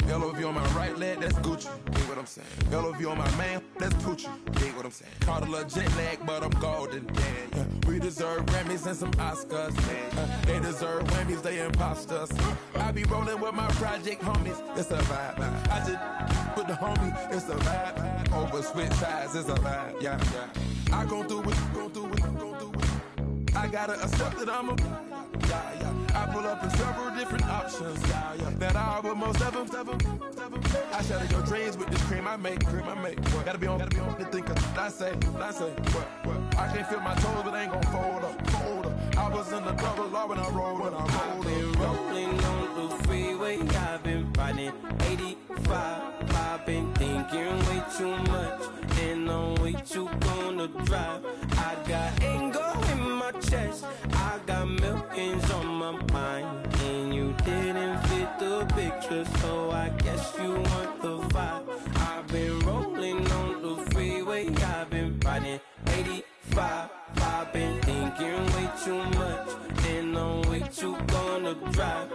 LOV on my right leg, that's Gucci. Dig what I'm saying? LOV on my man, that's Poochie. Dig what I'm saying? Caught a little jet lag, but I'm golden. Yeah. We deserve Grammys and some Oscars. They deserve Whammies, they imposters. I be rolling with my project homies, it's a vibe. I just put the homie, it's a vibe. Over switch sides, it's a vibe. Yeah. I gon' do it. I gotta accept that I'm a. I pull up in several different options. That I will most ever. I shatter your dreams with this cream I make. Gotta be on the thinker. I say. What? I can't feel my toes, but ain't gon' fold up. I was in the double law when I rolled. I've been rolling on the freeway. I've been riding 85. I've been thinking way too much, and I'm way too gonna drive. I got anger in my chest, I got millions on my mind, and you didn't fit the picture, so I guess you want the vibe. I've been rolling on the freeway, I've been riding 85. I've been thinking way too much, and I'm way too gonna drive.